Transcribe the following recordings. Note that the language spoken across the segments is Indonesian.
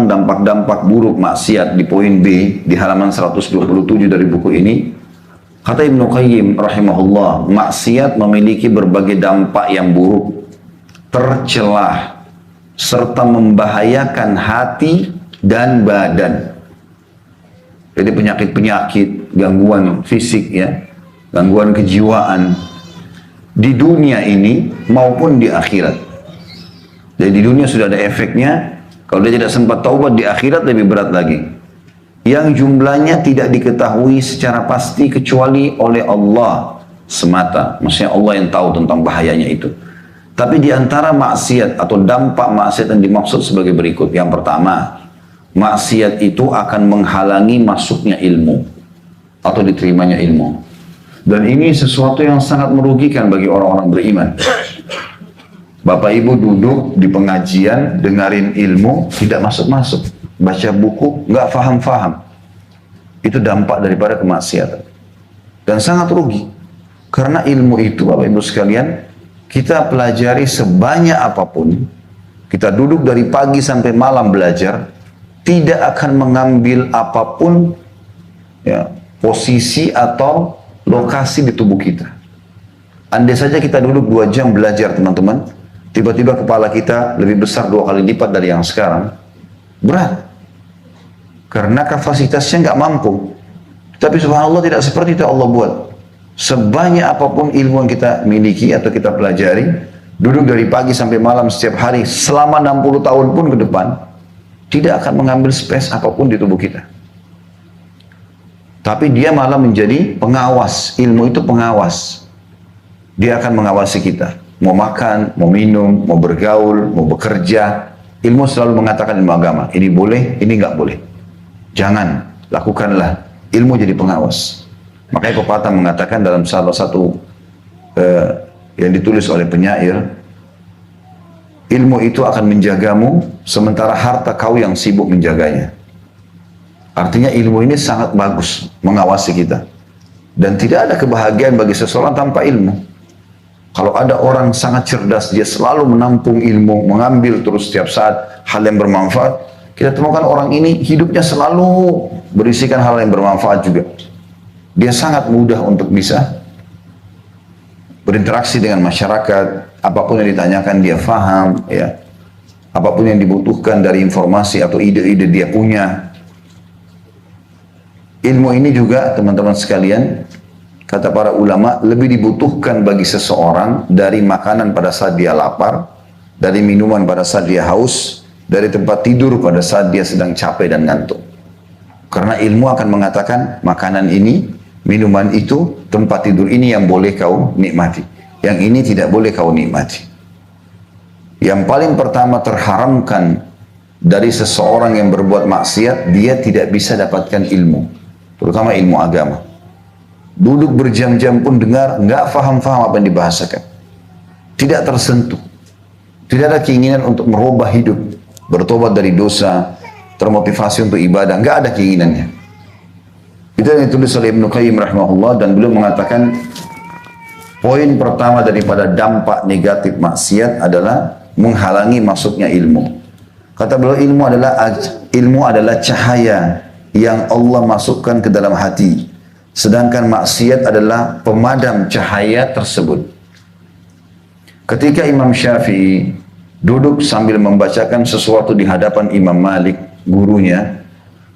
tentang dampak-dampak buruk maksiat di poin B di halaman 127 dari buku ini. Kata Ibnu Qayyim rahimahullah, maksiat memiliki berbagai dampak yang buruk, tercelah, serta membahayakan hati dan badan. Jadi penyakit-penyakit, gangguan fisik ya, gangguan kejiwaan di dunia ini maupun di akhirat. Jadi di dunia sudah ada efeknya, kalau dia tidak sempat taubat di akhirat lebih berat lagi. Yang jumlahnya tidak diketahui secara pasti kecuali oleh Allah semata. Maksudnya Allah yang tahu tentang bahayanya itu. Tapi di antara maksiat atau dampak maksiat yang dimaksud sebagai berikut. Yang pertama, maksiat itu akan menghalangi masuknya ilmu atau diterimanya ilmu. Dan ini sesuatu yang sangat merugikan bagi orang-orang beriman. Bapak Ibu duduk di pengajian, dengarin ilmu, tidak masuk-masuk. Baca buku, nggak faham-faham. Itu dampak daripada kemaksiatan. Dan sangat rugi. Karena ilmu itu, Bapak Ibu sekalian, kita pelajari sebanyak apapun, kita duduk dari pagi sampai malam belajar, tidak akan mengambil apapun ya, posisi atau lokasi di tubuh kita. Andai saja kita duduk 2 jam belajar teman-teman, tiba-tiba kepala kita lebih besar 2 kali lipat dari yang sekarang, berat. Karena kapasitasnya nggak mampu. Tapi subhanallah tidak seperti itu Allah buat. Sebanyak apapun ilmu yang kita miliki atau kita pelajari, duduk dari pagi sampai malam setiap hari, selama 60 tahun pun ke depan, tidak akan mengambil space apapun di tubuh kita. Tapi dia malah menjadi pengawas. Ilmu itu pengawas. Dia akan mengawasi kita. Mau makan, mau minum, mau bergaul, mau bekerja. Ilmu selalu mengatakan ilmu agama. Ini boleh, ini nggak boleh. Jangan, lakukanlah. Ilmu jadi pengawas. Makanya pepatah mengatakan dalam salah satu yang ditulis oleh penyair, ilmu itu akan menjagamu, sementara harta kau yang sibuk menjaganya. Artinya ilmu ini sangat bagus mengawasi kita. Dan tidak ada kebahagiaan bagi seseorang tanpa ilmu. Kalau ada orang sangat cerdas, dia selalu menampung ilmu, mengambil terus setiap saat hal yang bermanfaat. Kita temukan orang ini hidupnya selalu berisikan hal yang bermanfaat juga. Dia sangat mudah untuk bisa berinteraksi dengan masyarakat. Apapun yang ditanyakan dia faham. Ya. Apapun yang dibutuhkan dari informasi atau ide-ide dia punya. Ilmu ini juga teman-teman sekalian, kata para ulama, lebih dibutuhkan bagi seseorang dari makanan pada saat dia lapar, dari minuman pada saat dia haus, dari tempat tidur pada saat dia sedang capek dan ngantuk. Karena ilmu akan mengatakan makanan ini, minuman itu, tempat tidur ini yang boleh kau nikmati. Yang ini tidak boleh kau nikmati. Yang paling pertama terharamkan dari seseorang yang berbuat maksiat, dia tidak bisa dapatkan ilmu. Terutama ilmu agama. Duduk berjam-jam pun dengar, nggak faham-faham apa yang dibahasakan. Tidak tersentuh. Tidak ada keinginan untuk merubah hidup. Bertobat dari dosa, termotivasi untuk ibadah, nggak ada keinginannya. Itu yang ditulis oleh Ibnu Qayyim rahimahullah, dan beliau mengatakan poin pertama daripada dampak negatif maksiat adalah menghalangi masuknya ilmu. Kata beliau, ilmu adalah cahaya yang Allah masukkan ke dalam hati, sedangkan maksiat adalah pemadam cahaya tersebut. Ketika Imam Syafi'i duduk sambil membacakan sesuatu di hadapan Imam Malik, gurunya,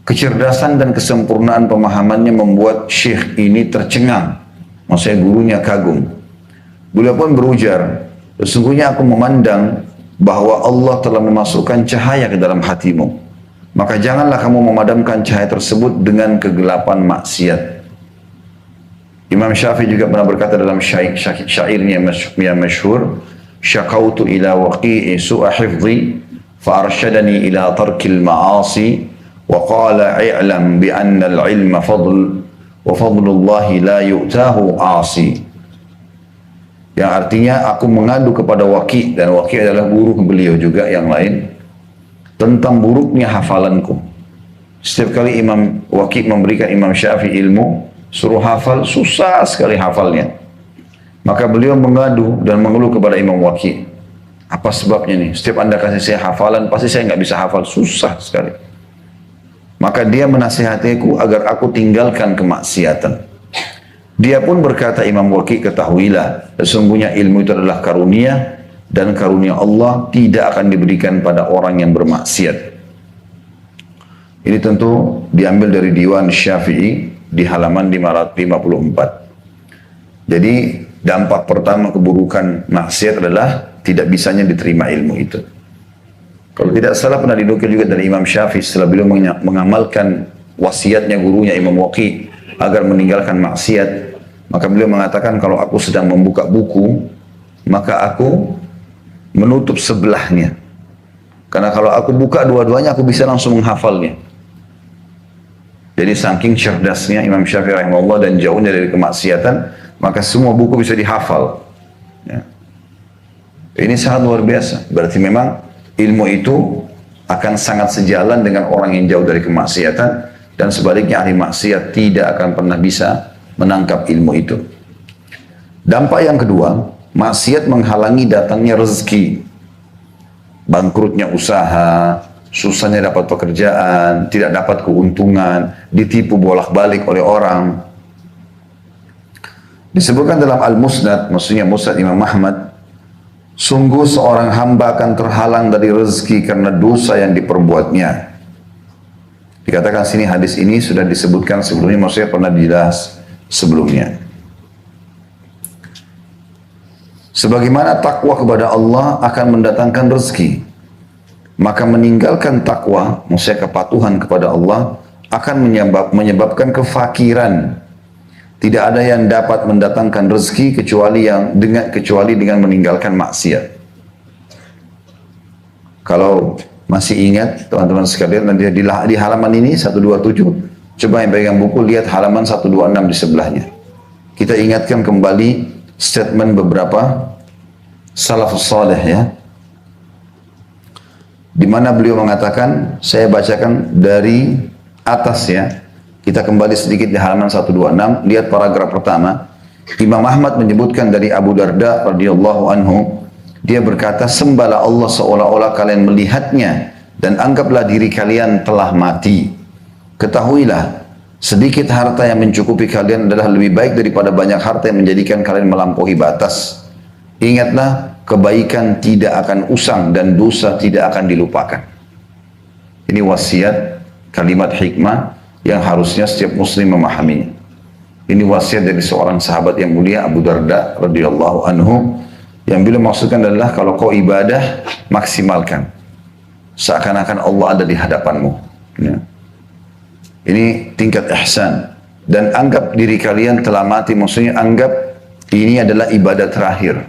kecerdasan dan kesempurnaan pemahamannya membuat syekh ini tercengang. Maksudnya gurunya kagum. Beliau pun berujar, sesungguhnya aku memandang bahwa Allah telah memasukkan cahaya ke dalam hatimu. Maka janganlah kamu memadamkan cahaya tersebut dengan kegelapan maksiat. Imam Syafi'i juga pernah berkata dalam syairnya yang masyhur, syakautu ila waqi'i su'a hifzi fa arsyadani ila tarkil ma'asi wa qala i'lam bi anna al-ilma fadl wa fadlullahi la yu'tahu 'asi. Yang artinya aku mengadu kepada Waqi', dan Waqi' adalah guru beliau juga yang lain, tentang buruknya hafalanku. Setiap kali Imam Waqi' memberikan Imam Syafi'i ilmu, suruh hafal, susah sekali hafalnya. Maka beliau mengadu dan mengeluh kepada Imam Waqi'. Apa sebabnya nih? Setiap Anda kasih saya hafalan, pasti saya nggak bisa hafal. Susah sekali. Maka dia menasihatiku agar aku tinggalkan kemaksiatan. Dia pun berkata, Imam Waqi, ketahuilah, sesungguhnya ilmu itu adalah karunia, dan karunia Allah tidak akan diberikan pada orang yang bermaksiat. Ini tentu diambil dari Diwan Syafi'i di halaman 554. Jadi dampak pertama keburukan maksiat adalah tidak bisanya diterima ilmu itu. Kalau tidak salah pernah dinukil juga dari Imam Syafi'i setelah beliau mengamalkan wasiatnya gurunya Imam Waqi agar meninggalkan maksiat, maka beliau mengatakan, kalau aku sedang membuka buku, maka aku menutup sebelahnya. Karena kalau aku buka dua-duanya, aku bisa langsung menghafalnya. Jadi saking cerdasnya Imam Syafi'i rahimahullah dan jauhnya dari kemaksiatan, maka semua buku bisa dihafal. Ya. Ini sangat luar biasa. Berarti memang ilmu itu akan sangat sejalan dengan orang yang jauh dari kemaksiatan, dan sebaliknya ahli maksiat tidak akan pernah bisa menangkap ilmu itu. Dampak yang kedua, maksiat menghalangi datangnya rezeki, bangkrutnya usaha, susahnya dapat pekerjaan, tidak dapat keuntungan, ditipu bolak-balik oleh orang. Disebutkan dalam Al-Musnad, maksudnya Musnad Imam Ahmad, sungguh seorang hamba akan terhalang dari rezeki karena dosa yang diperbuatnya. Dikatakan sini, hadis ini sudah disebutkan sebelumnya, maksudnya pernah dibahas sebelumnya. Sebagaimana takwa kepada Allah akan mendatangkan rezeki, maka meninggalkan takwa, maksudnya kepatuhan kepada Allah, akan menyebabkan kefakiran. Tidak ada yang dapat mendatangkan rezeki kecuali dengan meninggalkan maksiat. Kalau masih ingat teman-teman sekalian, nanti di halaman ini 127, coba yang pegang buku lihat halaman 126 di sebelahnya. Kita ingatkan kembali statement beberapa salafus saleh ya, di mana beliau mengatakan, saya bacakan dari atas ya. Kita kembali sedikit di halaman 126, lihat paragraf pertama. Imam Ahmad menyebutkan dari Abu Darda radhiyallahu anhu, dia berkata, sembahlah Allah seolah-olah kalian melihatnya, dan anggaplah diri kalian telah mati. Ketahuilah, sedikit harta yang mencukupi kalian adalah lebih baik daripada banyak harta yang menjadikan kalian melampaui batas. Ingatlah, kebaikan tidak akan usang dan dosa tidak akan dilupakan. Ini wasiat, kalimat hikmah yang harusnya setiap muslim memahami. Ini wasiat dari seorang sahabat yang mulia, Abu Darda radhiyallahu anhu, yang beliau maksudkan adalah, kalau kau ibadah, maksimalkan seakan-akan Allah ada di hadapanmu ya. Ini tingkat ihsan. Dan anggap diri kalian telah mati, maksudnya anggap ini adalah ibadah terakhir.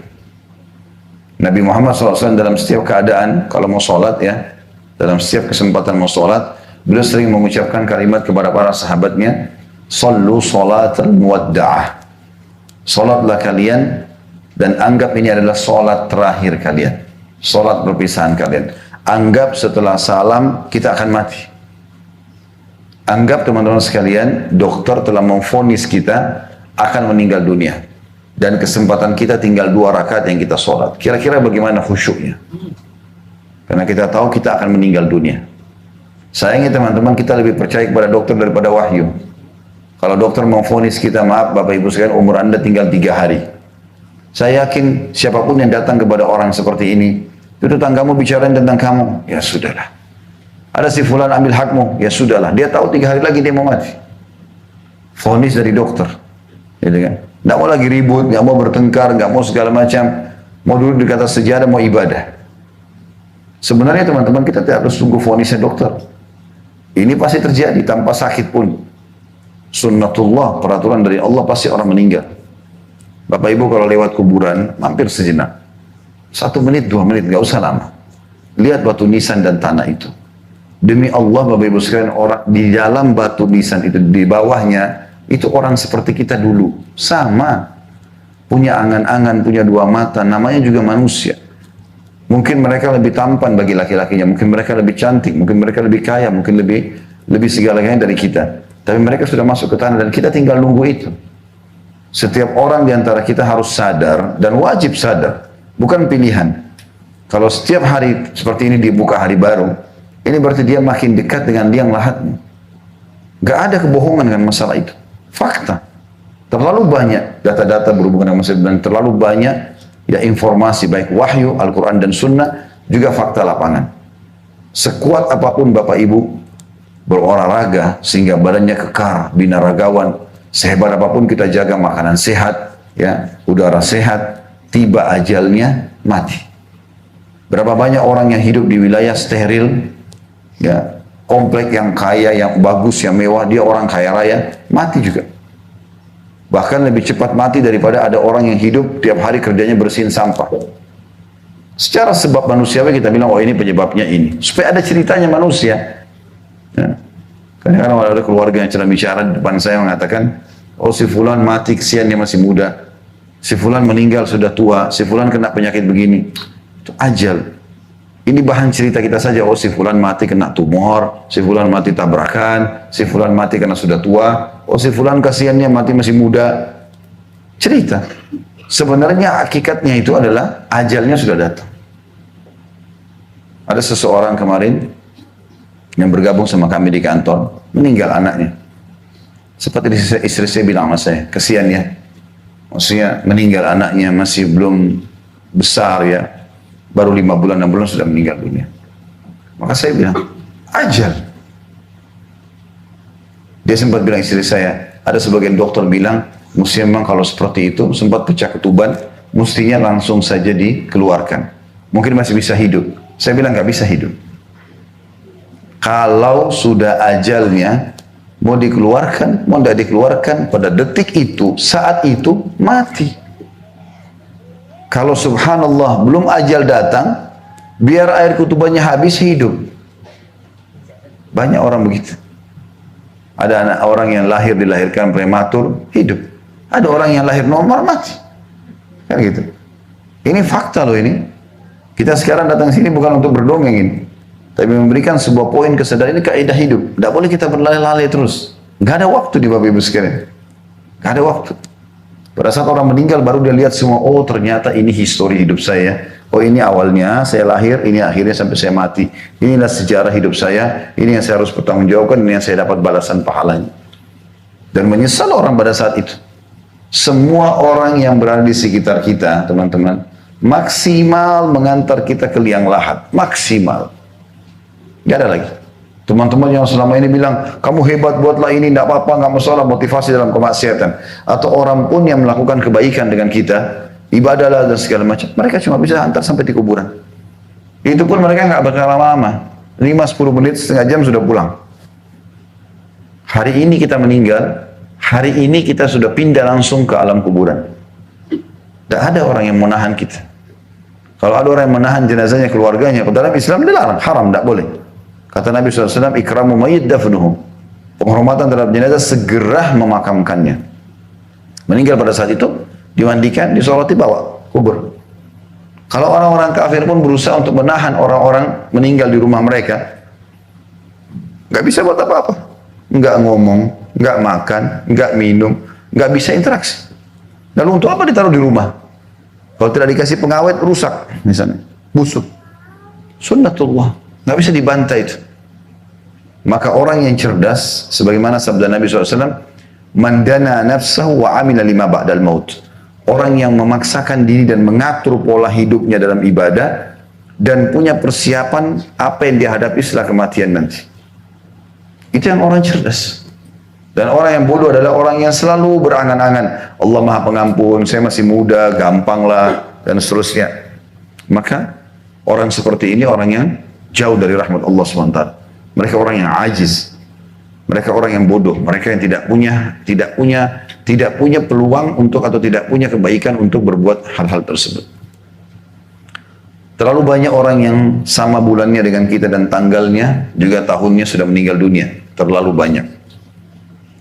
Nabi Muhammad SAW dalam setiap keadaan, kalau mau sholat ya, dalam setiap kesempatan mau sholat, beliau sering mengucapkan kalimat kepada para sahabatnya, sallu salatal muwadda'ah. Salatlah kalian dan anggap ini adalah salat terakhir kalian. Salat perpisahan kalian. Anggap setelah salam kita akan mati. Anggap teman-teman sekalian, dokter telah memvonis kita akan meninggal dunia. Dan kesempatan kita tinggal 2 rakaat yang kita salat. Kira-kira bagaimana khusyuknya? Karena kita tahu kita akan meninggal dunia. Sayangnya teman-teman, kita lebih percaya kepada dokter daripada wahyu. Kalau dokter memvonis kita, maaf Bapak Ibu sekalian, umur Anda tinggal 3 hari. Saya yakin siapapun yang datang kepada orang seperti ini, itu tetanggamu bicarain tentang kamu, ya sudahlah. Ada si fulan ambil hakmu, ya sudahlah. Dia tahu 3 hari lagi dia mau mati. Vonis dari dokter. Gitu kan? Nggak mau lagi ribut, nggak mau bertengkar, nggak mau segala macam. Mau duduk di atas sejadah, mau ibadah. Sebenarnya teman-teman, kita tidak harus tunggu vonisnya dokter. Ini pasti terjadi tanpa sakit pun. Sunnatullah, peraturan dari Allah, pasti orang meninggal. Bapak Ibu kalau lewat kuburan, mampir sejenak. 1 menit, 2 menit, gak usah lama. Lihat batu nisan dan tanah itu. Demi Allah Bapak Ibu sekalian, orang di dalam batu nisan itu, di bawahnya, itu orang seperti kita dulu. Sama. Punya angan-angan, punya 2 mata, namanya juga manusia. Mungkin mereka lebih tampan bagi laki-lakinya, mungkin mereka lebih cantik, mungkin mereka lebih kaya, mungkin lebih segala-galanya dari kita. Tapi mereka sudah masuk ke tanah dan kita tinggal nunggu itu. Setiap orang di antara kita harus sadar dan wajib sadar, bukan pilihan. Kalau setiap hari seperti ini dibuka hari baru, ini berarti dia makin dekat dengan liang lahatnya. Gak ada kebohongan dengan masalah itu. Fakta. Terlalu banyak data-data berhubungan dengan masalah dan terlalu banyak ya informasi baik wahyu, Al-Quran dan Sunnah juga fakta lapangan. Sekuat apapun Bapak Ibu berolahraga sehingga badannya kekar, binaragawan, sehebat apapun kita jaga makanan sehat, ya, udara sehat, tiba ajalnya mati. Berapa banyak orang yang hidup di wilayah steril, ya, komplek yang kaya, yang bagus, yang mewah, dia orang kaya raya, mati juga. Bahkan lebih cepat mati daripada ada orang yang hidup tiap hari kerjanya bersihin sampah. Secara sebab manusiawi kita bilang, oh ini penyebabnya ini. Supaya ada ceritanya manusia. Ya. Kadang-kadang ada keluarga yang sedang bicara di depan saya mengatakan, oh si fulan mati kesian dia masih muda. Si fulan meninggal sudah tua. Si fulan kena penyakit begini. Itu ajal. Ini bahan cerita kita saja. Oh si fulan mati kena tumor. Si fulan mati tabrakan. Si fulan mati karena sudah tua. Oh si fulan kasihannya mati masih muda. Cerita. Sebenarnya hakikatnya itu adalah ajalnya sudah datang. Ada seseorang kemarin yang bergabung sama kami di kantor, meninggal anaknya. Seperti istri saya bilang sama saya, kasihan ya. Maksudnya meninggal anaknya masih belum besar ya. Baru 5 bulan, 6 bulan sudah meninggal dunia. Maka saya bilang, ajal. Dia sempat bilang istri saya, ada sebagian dokter bilang, mesti memang kalau seperti itu, sempat pecah ketuban, mestinya langsung saja dikeluarkan. Mungkin masih bisa hidup. Saya bilang nggak bisa hidup. Kalau sudah ajalnya, mau dikeluarkan, mau tidak dikeluarkan, pada detik itu, saat itu, mati. Kalau subhanallah, belum ajal datang, biar air ketubannya habis, hidup. Banyak orang begitu. Ada anak orang yang dilahirkan prematur, hidup. Ada orang yang lahir normal, mati. Kan gitu. Ini fakta loh ini. Kita sekarang datang sini bukan untuk berdongeng ini. Tapi memberikan sebuah poin kesadaran, ini kaidah hidup. Tidak boleh kita berlari-lari terus. Nggak ada waktu di Bapak Ibu sekalian. Nggak ada waktu. Pada saat orang meninggal baru dia lihat semua, oh ternyata ini histori hidup saya. Oh ini awalnya saya lahir, ini akhirnya sampai saya mati. Inilah sejarah hidup saya, ini yang saya harus pertanggungjawabkan, ini yang saya dapat balasan pahalanya. Dan menyesal orang pada saat itu. Semua orang yang berada di sekitar kita, teman-teman, maksimal mengantar kita ke liang lahat. Maksimal. Gak ada lagi. Teman-teman yang selama ini bilang, kamu hebat buatlah ini, tidak apa-apa, nggak masalah, motivasi dalam kemaksiatan. Atau orang pun yang melakukan kebaikan dengan kita, ibadahlah dan segala macam. Mereka cuma bisa hantar sampai di kuburan. Itu pun mereka nggak bakal lama-lama. 5-10 menit, setengah jam sudah pulang. Hari ini kita meninggal, hari ini kita sudah pindah langsung ke alam kuburan. Tidak ada orang yang menahan kita. Kalau ada orang yang menahan jenazahnya keluarganya, dalam Islam dilarang, haram, tidak boleh. Kata Nabi SAW, ikramu mayyit dafnuhu. Penghormatan terhadap jenazah, segera memakamkannya. Meninggal pada saat itu, dimandikan, disolati, bawa kubur. Kalau orang-orang kafir pun berusaha untuk menahan orang-orang meninggal di rumah mereka, nggak bisa buat apa-apa. Nggak ngomong, nggak makan, nggak minum, nggak bisa interaksi. Lalu untuk apa ditaruh di rumah? Kalau tidak dikasih pengawet, rusak misalnya, busuk. Sunnatullah. Nggak bisa dibantai itu. Maka orang yang cerdas, sebagaimana sabda Nabi SAW, man dana nafsahu wa amila lima ba'dal maut. Orang yang memaksakan diri dan mengatur pola hidupnya dalam ibadah, dan punya persiapan apa yang dihadapi setelah kematian nanti. Itu yang orang cerdas. Dan orang yang bodoh adalah orang yang selalu berangan-angan, Allah Maha Pengampun, saya masih muda, gampanglah, dan seterusnya. Maka orang seperti ini orang yang jauh dari rahmat Allah SWT. Mereka orang yang ajiz. Mereka orang yang bodoh. Mereka yang tidak punya peluang untuk atau tidak punya kebaikan untuk berbuat hal-hal tersebut. Terlalu banyak orang yang sama bulannya dengan kita dan tanggalnya, juga tahunnya sudah meninggal dunia. Terlalu banyak.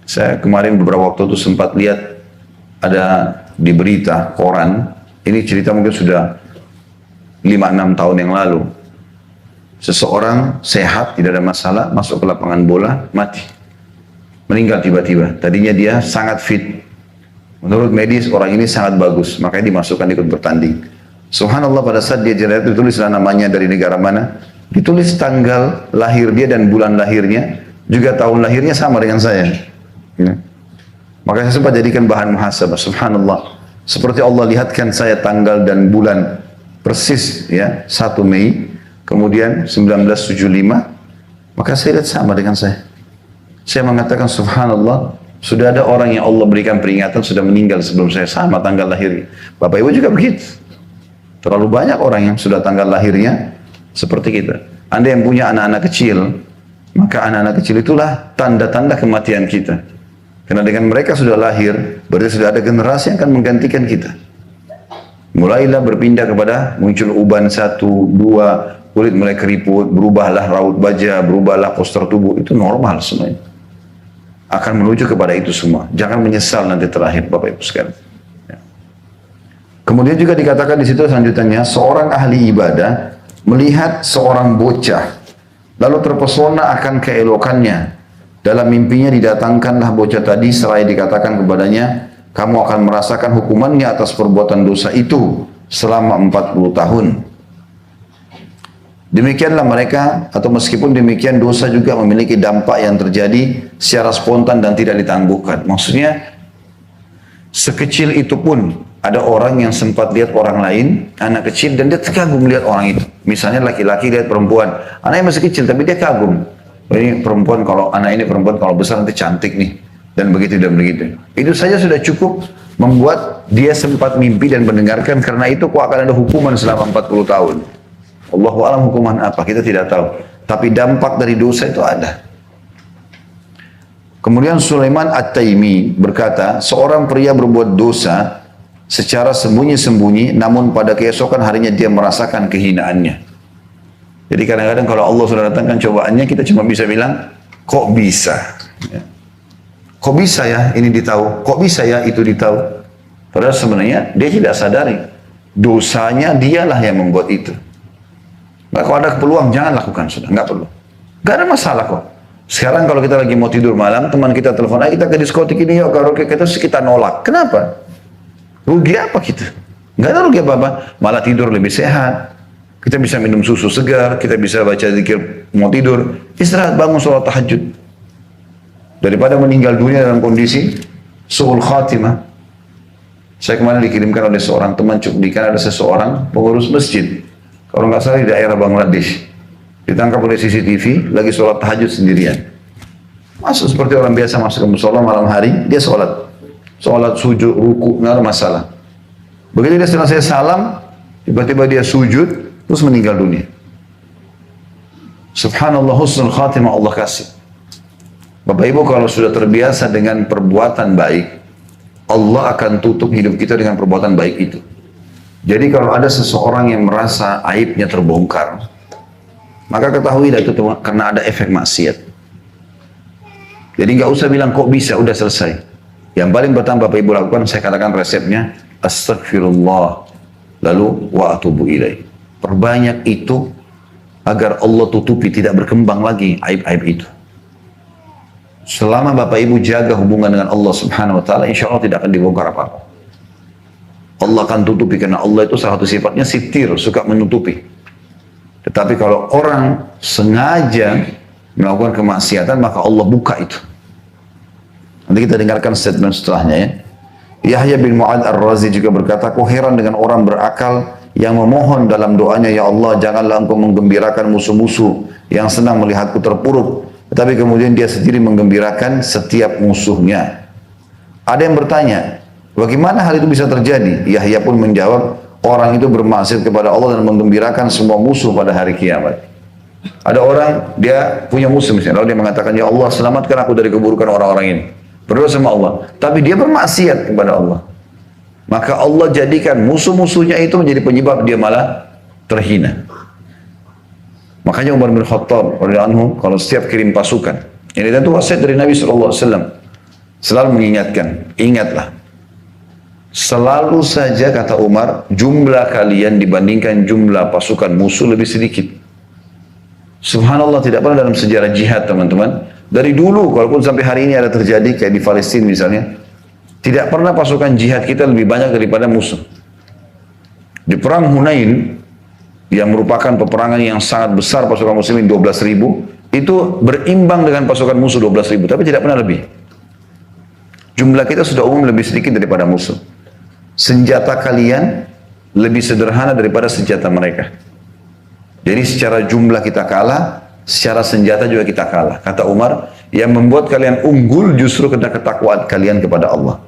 Saya kemarin beberapa waktu itu sempat lihat ada di berita, koran. Ini cerita mungkin sudah 5-6 tahun yang lalu. Seseorang sehat, tidak ada masalah, masuk ke lapangan bola, mati. Meninggal tiba-tiba. Tadinya dia sangat fit. Menurut medis, orang ini sangat bagus. Makanya dimasukkan ikut bertanding. Subhanallah, pada saat dia jenazah itu ditulislah namanya dari negara mana, ditulis tanggal lahir dia dan bulan lahirnya, juga tahun lahirnya sama dengan saya. Ya. Maka saya sempat jadikan bahan muhasabah. Subhanallah, seperti Allah lihatkan saya tanggal dan bulan persis ya 1 Mei, kemudian 1975, maka saya lihat sama dengan saya. Saya mengatakan subhanallah, sudah ada orang yang Allah berikan peringatan sudah meninggal sebelum saya, sama tanggal lahirnya. Bapak Ibu juga begitu. Terlalu banyak orang yang sudah tanggal lahirnya seperti kita. Anda yang punya anak-anak kecil, maka anak-anak kecil itulah tanda-tanda kematian kita. Karena dengan mereka sudah lahir, berarti sudah ada generasi yang akan menggantikan kita. Mulailah berpindah kepada muncul uban 1, 2, kulit mulai keriput, berubahlah raut wajah, berubahlah postur tubuh. Itu normal semuanya. Akan menuju kepada itu semua. Jangan menyesal nanti terakhir, Bapak Ibu sekalian. Kemudian juga dikatakan di situ selanjutnya, seorang ahli ibadah melihat seorang bocah, lalu terpesona akan keelokannya. Dalam mimpinya didatangkanlah bocah tadi, seraya dikatakan kepadanya, kamu akan merasakan hukumannya atas perbuatan dosa itu selama 40 tahun. Demikianlah mereka, atau meskipun demikian dosa juga memiliki dampak yang terjadi secara spontan dan tidak ditangguhkan. Maksudnya, sekecil itu pun ada orang yang sempat lihat orang lain, anak kecil, dan dia terkagum melihat orang itu. Misalnya laki-laki lihat perempuan, anaknya masih kecil tapi dia kagum. Ini perempuan, kalau anak ini perempuan kalau besar nanti cantik nih, dan begitu dan begitu. Itu saja sudah cukup membuat dia sempat mimpi dan mendengarkan, karena itu kok akan ada hukuman selama 40 tahun. Allahu a'lam hukuman apa, kita tidak tahu. Tapi dampak dari dosa itu ada. Kemudian Sulaiman At-Taimi berkata, seorang pria berbuat dosa secara sembunyi-sembunyi, namun pada keesokan harinya dia merasakan kehinaannya. Jadi kadang-kadang kalau Allah sudah datangkan cobaannya, kita cuma bisa bilang, kok bisa? Ya. Kok bisa ya ini ditahu? Kok bisa ya itu ditahu? Padahal sebenarnya dia tidak sadari. Dosanya dialah yang membuat itu. Nah, kalau ada peluang, jangan lakukan, sudah, nggak perlu. Nggak ada masalah kok. Sekarang kalau kita lagi mau tidur malam, teman kita telepon, ayo kita ke diskotik ini yuk, karaoke, kita nolak. Kenapa? Rugi apa kita? Nggak ada rugi apa-apa. Malah tidur lebih sehat. Kita bisa minum susu segar, kita bisa baca zikir mau tidur, istirahat, bangun sholat tahajud. Daripada meninggal dunia dalam kondisi su'ul khatimah. Saya kemarin dikirimkan oleh seorang teman cuplikan, ada seseorang pengurus masjid, kalau nggak salah di daerah Bangladesh, ditangkap oleh CCTV lagi sholat tahajud sendirian. Masuk seperti orang biasa masuk ke musola malam hari, dia sholat sujud, ruku, nggak ada masalah. Begitu dia selesai salam, tiba-tiba dia sujud, terus meninggal dunia. Subhanallah, husnul khatimah Allah kasih. Bapak Ibu, kalau sudah terbiasa dengan perbuatan baik, Allah akan tutup hidup kita dengan perbuatan baik itu. Jadi kalau ada seseorang yang merasa aibnya terbongkar, maka ketahuilah itu karena ada efek maksiat. Jadi nggak usah bilang kok bisa, udah selesai. Yang paling pertama Bapak Ibu lakukan, saya katakan resepnya, astagfirullah, lalu wa atubu ilaih. Perbanyak itu agar Allah tutupi, tidak berkembang lagi aib-aib itu. Selama Bapak Ibu jaga hubungan dengan Allah Subhanahu wa taala, insya Allah tidak akan dibongkar apa-apa. Allah akan tutupi, karena Allah itu salah satu sifatnya sitir, suka menutupi. Tetapi kalau orang sengaja melakukan kemaksiatan, maka Allah buka itu. Nanti kita dengarkan statement setelahnya ya. Yahya bin Mu'ad Ar-Razi juga berkata, aku heran dengan orang berakal yang memohon dalam doanya, ya Allah janganlah engkau menggembirakan musuh-musuh yang senang melihatku terpuruk, tetapi kemudian dia sendiri menggembirakan setiap musuhnya. Ada yang bertanya, bagaimana hal itu bisa terjadi? Yahya pun menjawab, orang itu bermaksud kepada Allah dan menggembirakan semua musuh pada hari kiamat. Ada orang, dia punya musuh misalnya, lalu dia mengatakan, ya Allah selamatkan aku dari keburukan orang-orang ini. Berdoa sama Allah, tapi dia bermaksiat kepada Allah. Maka Allah jadikan musuh-musuhnya itu menjadi penyebab dia malah terhina. Makanya Umar bin Khattab radhiyallahu anhu kalau setiap kirim pasukan, ini tentu wasiat dari Nabi SAW, selalu mengingatkan, ingatlah, selalu saja kata Umar, jumlah kalian dibandingkan jumlah pasukan musuh lebih sedikit. Subhanallah, tidak pernah dalam sejarah jihad teman-teman, dari dulu, walaupun sampai hari ini ada terjadi, kayak di Palestina misalnya, tidak pernah pasukan jihad kita lebih banyak daripada musuh. Di perang Hunain, yang merupakan peperangan yang sangat besar, pasukan muslimin 12.000, itu berimbang dengan pasukan musuh 12.000, tapi tidak pernah lebih. Jumlah kita sudah umum lebih sedikit daripada musuh. Senjata kalian lebih sederhana daripada senjata mereka. Jadi secara jumlah kita kalah, secara senjata juga kita kalah. Kata Umar, yang membuat kalian unggul justru karena ketakwaan kalian kepada Allah.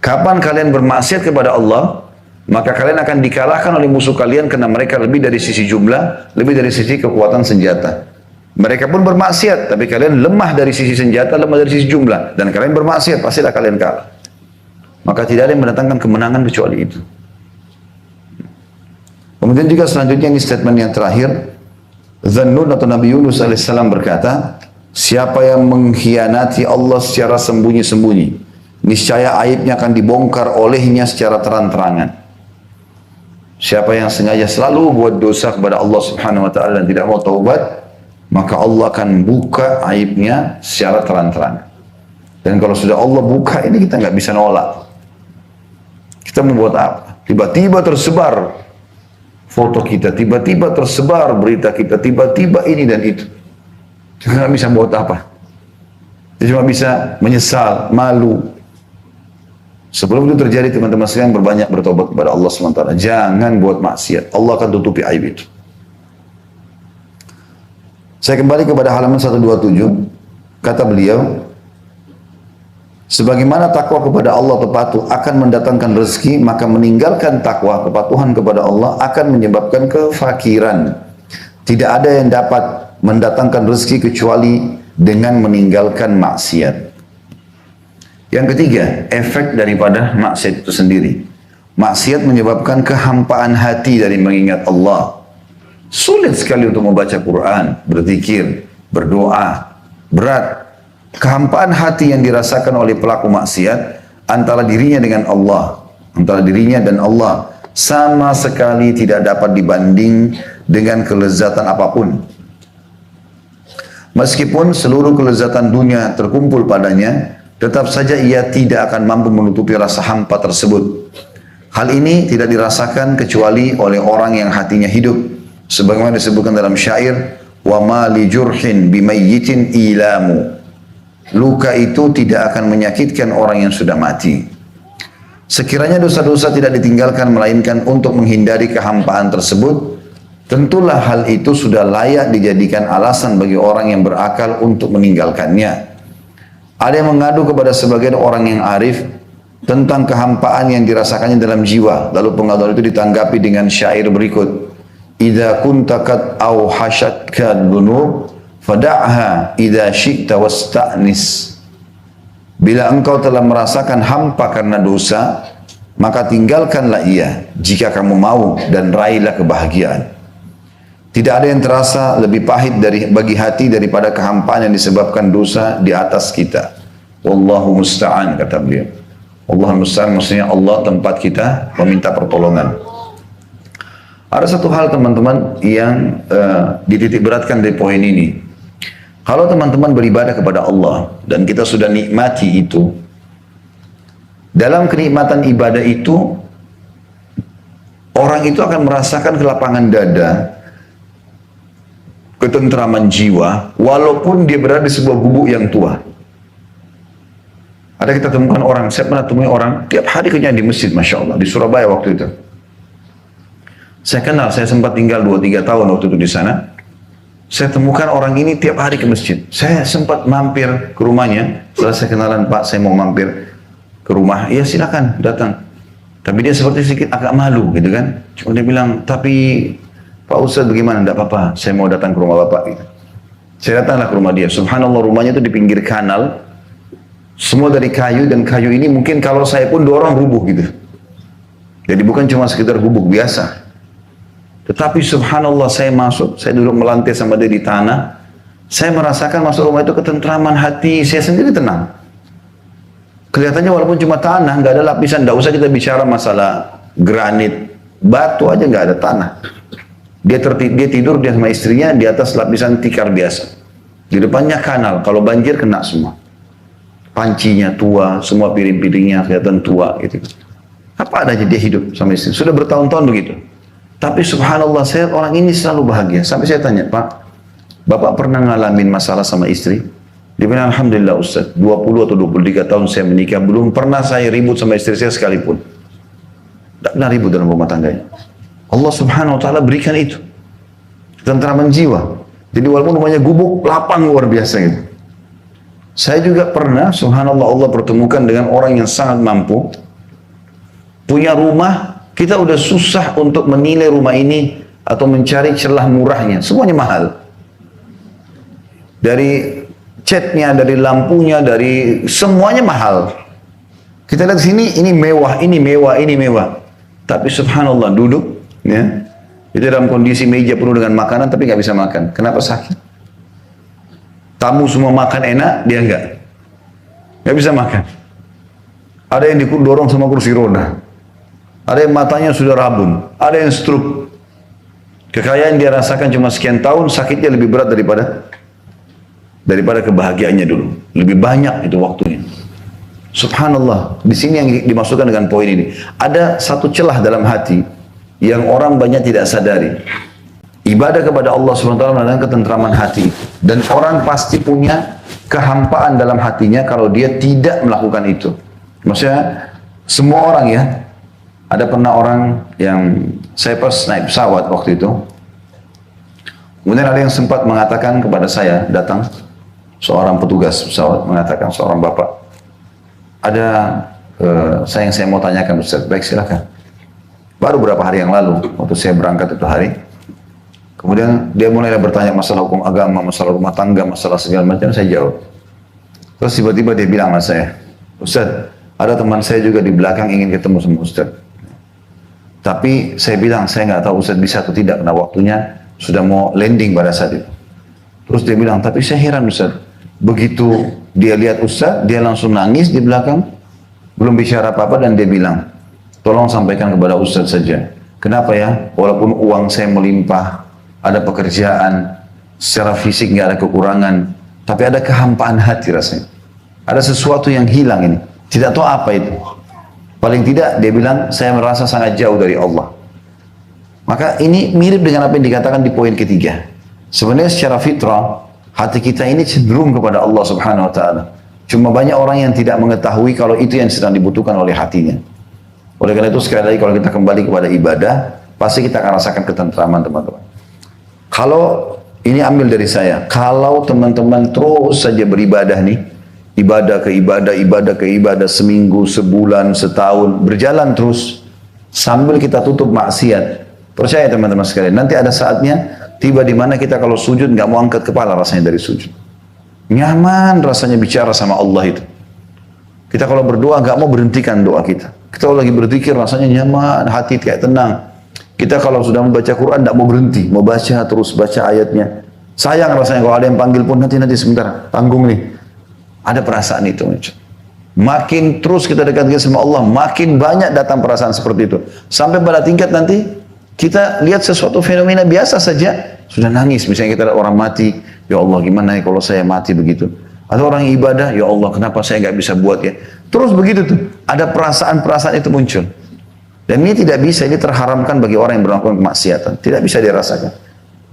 Kapan kalian bermaksiat kepada Allah, maka kalian akan dikalahkan oleh musuh kalian karena mereka lebih dari sisi jumlah, lebih dari sisi kekuatan senjata. Mereka pun bermaksiat, tapi kalian lemah dari sisi senjata, lemah dari sisi jumlah, dan kalian bermaksiat, pastilah kalian kalah. Maka tidak ada yang mendatangkan kemenangan kecuali itu. Kemudian juga selanjutnya ini statement yang terakhir, Dzannun atau Nabi Yunus alaihissalam berkata, siapa yang mengkhianati Allah secara sembunyi-sembunyi, niscaya aibnya akan dibongkar olehnya secara terang-terangan. Siapa yang sengaja selalu buat dosa kepada Allah Subhanahu wa taala dan tidak mau taubat, maka Allah akan buka aibnya secara terang-terangan. Dan kalau sudah Allah buka ini, kita nggak bisa nolak. Kita membuat apa? Tiba-tiba tersebar foto kita, tiba-tiba tersebar berita kita, tiba-tiba ini dan itu. Kita nggak bisa buat apa. Kita cuma bisa menyesal, malu. Sebelum itu terjadi, teman-teman sekalian, berbanyak bertobat kepada Allah SWT. Jangan buat maksiat. Allah akan tutupi aib itu. Saya kembali kepada halaman 127. Kata beliau, sebagaimana takwa kepada Allah patuh akan mendatangkan rezeki, maka meninggalkan takwa, kepatuhan kepada Allah akan menyebabkan kefakiran. Tidak ada yang dapat mendatangkan rezeki kecuali dengan meninggalkan maksiat. Yang ketiga, efek daripada maksiat itu sendiri. Maksiat menyebabkan kehampaan hati dari mengingat Allah. Sulit sekali untuk membaca Quran, berzikir, berdoa. Berat. Kehampaan hati yang dirasakan oleh pelaku maksiat antara dirinya dengan Allah, antara dirinya dan Allah, sama sekali tidak dapat dibanding dengan kelezatan apapun. Meskipun seluruh kelezatan dunia terkumpul padanya, tetap saja ia tidak akan mampu menutupi rasa hampa tersebut. Hal ini tidak dirasakan kecuali oleh orang yang hatinya hidup. Sebagaimana disebutkan dalam syair, wa ma li jurhin bimayyitin ilamu. Luka itu tidak akan menyakitkan orang yang sudah mati. Sekiranya dosa-dosa tidak ditinggalkan melainkan untuk menghindari kehampaan tersebut, tentulah hal itu sudah layak dijadikan alasan bagi orang yang berakal untuk meninggalkannya. Ada yang mengadu kepada sebagian orang yang arif tentang kehampaan yang dirasakannya dalam jiwa. Lalu pengaduan itu ditanggapi dengan syair berikut. Idza kunta qad awhashatka dzunub fada'ha idza syi'ta wasta'nis. Bila engkau telah merasakan hampa karena dosa, maka tinggalkanlah ia jika kamu mau dan raihlah kebahagiaan. Tidak ada yang terasa lebih pahit bagi hati daripada kehampaan yang disebabkan dosa di atas kita. Wallahu musta'an, kata beliau. Allahul musta'an maksudnya Allah tempat kita meminta pertolongan. Ada satu hal teman-teman yang dititik beratkan dari poin ini. Kalau teman-teman beribadah kepada Allah dan kita sudah nikmati itu, dalam kenikmatan ibadah itu, orang itu akan merasakan kelapangan dada, ketentraman jiwa, walaupun dia berada di sebuah gubuk yang tua. Ada kita temukan orang, saya pernah temui orang, tiap hari kerjanya di masjid, Masya Allah, di Surabaya waktu itu. Saya kenal, saya sempat tinggal 2-3 tahun waktu itu di sana. Saya temukan orang ini tiap hari ke masjid. Saya sempat mampir ke rumahnya, setelah saya kenalan, Pak, saya mau mampir ke rumah. Ya silakan, datang. Tapi dia seperti sedikit agak malu gitu kan. Cuma dia bilang, tapi Pak Ustadz bagaimana? Tidak apa-apa, saya mau datang ke rumah Bapak gitu. Saya datanglah ke rumah dia. Subhanallah, rumahnya itu di pinggir kanal. Semua dari kayu, dan kayu ini mungkin kalau saya pun dorong rubuh gitu. Jadi bukan cuma sekedar gubuk biasa. Tetapi subhanallah, saya masuk, saya duduk melantai sama dia di tanah. Saya merasakan masuk rumah itu ketentraman hati, saya sendiri tenang. Kelihatannya walaupun cuma tanah, nggak ada lapisan, nggak usah kita bicara masalah granit, batu aja nggak ada tanah. Dia tidur dia sama istrinya di atas lapisan tikar biasa. Di depannya kanal, kalau banjir kena semua. Pancinya tua, semua piring-piringnya kelihatan tua gitu. Apa adanya dia hidup sama istri. Sudah bertahun-tahun begitu. Tapi subhanallah, saya orang ini selalu bahagia. Sampai saya tanya, Pak, Bapak pernah ngalamin masalah sama istri? Dia bilang, alhamdulillah Ustaz, 20 atau 23 tahun saya menikah, belum pernah saya ribut sama istri saya sekalipun. Tidak pernah ribut dalam rumah tangganya. Allah subhanahu wa ta'ala berikan itu. Tentraman jiwa. Jadi walaupun rumahnya gubuk, lapang luar biasa gitu. Saya juga pernah, subhanallah, Allah pertemukan dengan orang yang sangat mampu, punya rumah, kita udah susah untuk menilai rumah ini atau mencari celah murahnya. Semuanya mahal. Dari catnya, dari lampunya, dari semuanya mahal. Kita lihat sini, ini mewah, ini mewah, ini mewah. Tapi subhanallah, duduk, ya, itu dalam kondisi meja penuh dengan makanan, tapi nggak bisa makan. Kenapa? Sakit. Tamu semua makan enak, dia nggak bisa makan. Ada yang didorong sama kursi roda. Ada yang matanya sudah rabun, ada yang stroke. Kekayaan dia rasakan cuma sekian tahun, sakitnya lebih berat daripada kebahagiaannya dulu. Lebih banyak itu waktunya. Subhanallah, di sini yang dimasukkan dengan poin ini. Ada satu celah dalam hati yang orang banyak tidak sadari. Ibadah kepada Allah SWT mendatangkan ketentraman hati. Dan orang pasti punya kehampaan dalam hatinya kalau dia tidak melakukan itu. Maksudnya, semua orang ya, ada pernah orang yang saya pas naik pesawat waktu itu. Kemudian ada yang sempat mengatakan kepada saya, datang seorang petugas pesawat mengatakan, seorang bapak, ada yang saya mau tanyakan Ustaz. Baik, silakan. Baru beberapa hari yang lalu, waktu saya berangkat itu hari, kemudian dia mulai bertanya masalah hukum agama, masalah rumah tangga, masalah segala macam, saya jawab. Terus tiba-tiba dia bilang sama saya, Ustaz, ada teman saya juga di belakang ingin ketemu sama Ustaz. Tapi saya bilang, saya nggak tahu Ustaz bisa atau tidak, karena waktunya sudah mau landing pada saat itu. Terus dia bilang, tapi saya heran Ustaz, begitu dia lihat Ustaz, dia langsung nangis di belakang, belum bicara apa-apa, dan dia bilang, tolong sampaikan kepada Ustaz saja. Kenapa ya? Walaupun uang saya melimpah, ada pekerjaan, secara fisik nggak ada kekurangan, tapi ada kehampaan hati rasanya. Ada sesuatu yang hilang ini. Tidak tahu apa itu. Paling tidak dia bilang, saya merasa sangat jauh dari Allah. Maka ini mirip dengan apa yang dikatakan di poin ketiga. Sebenarnya secara fitrah, hati kita ini cenderung kepada Allah Subhanahu wa ta'ala. Cuma banyak orang yang tidak mengetahui kalau itu yang sedang dibutuhkan oleh hatinya. Oleh karena itu sekali lagi kalau kita kembali kepada ibadah, pasti kita akan rasakan ketentraman teman-teman. Kalau ini ambil dari saya, kalau teman-teman terus saja beribadah nih, ibadah ke ibadah, ibadah ke ibadah, seminggu, sebulan, setahun, berjalan terus, sambil kita tutup maksiat. Percaya teman-teman sekalian, nanti ada saatnya, tiba di mana kita kalau sujud nggak mau angkat kepala rasanya dari sujud. Nyaman rasanya bicara sama Allah itu. Kita kalau berdoa nggak mau berhentikan doa kita. Kita kalau lagi berzikir rasanya nyaman, hati kayak tenang. Kita kalau sudah membaca Quran nggak mau berhenti, mau baca terus baca ayatnya. Sayang rasanya kalau ada yang panggil pun nanti sebentar, tanggung nih. Ada perasaan itu. Makin terus kita dekatkan sama Allah, makin banyak datang perasaan seperti itu. Sampai pada tingkat nanti kita lihat sesuatu fenomena biasa saja, sudah nangis. Misalnya kita lihat orang mati, ya Allah gimana ya kalau saya mati begitu. Atau orang ibadah, ya Allah kenapa saya nggak bisa buat ya. Terus begitu tuh, ada perasaan-perasaan itu muncul. Dan ini tidak bisa, ini terharamkan bagi orang yang melakukan kemaksiatan. Tidak bisa dirasakan.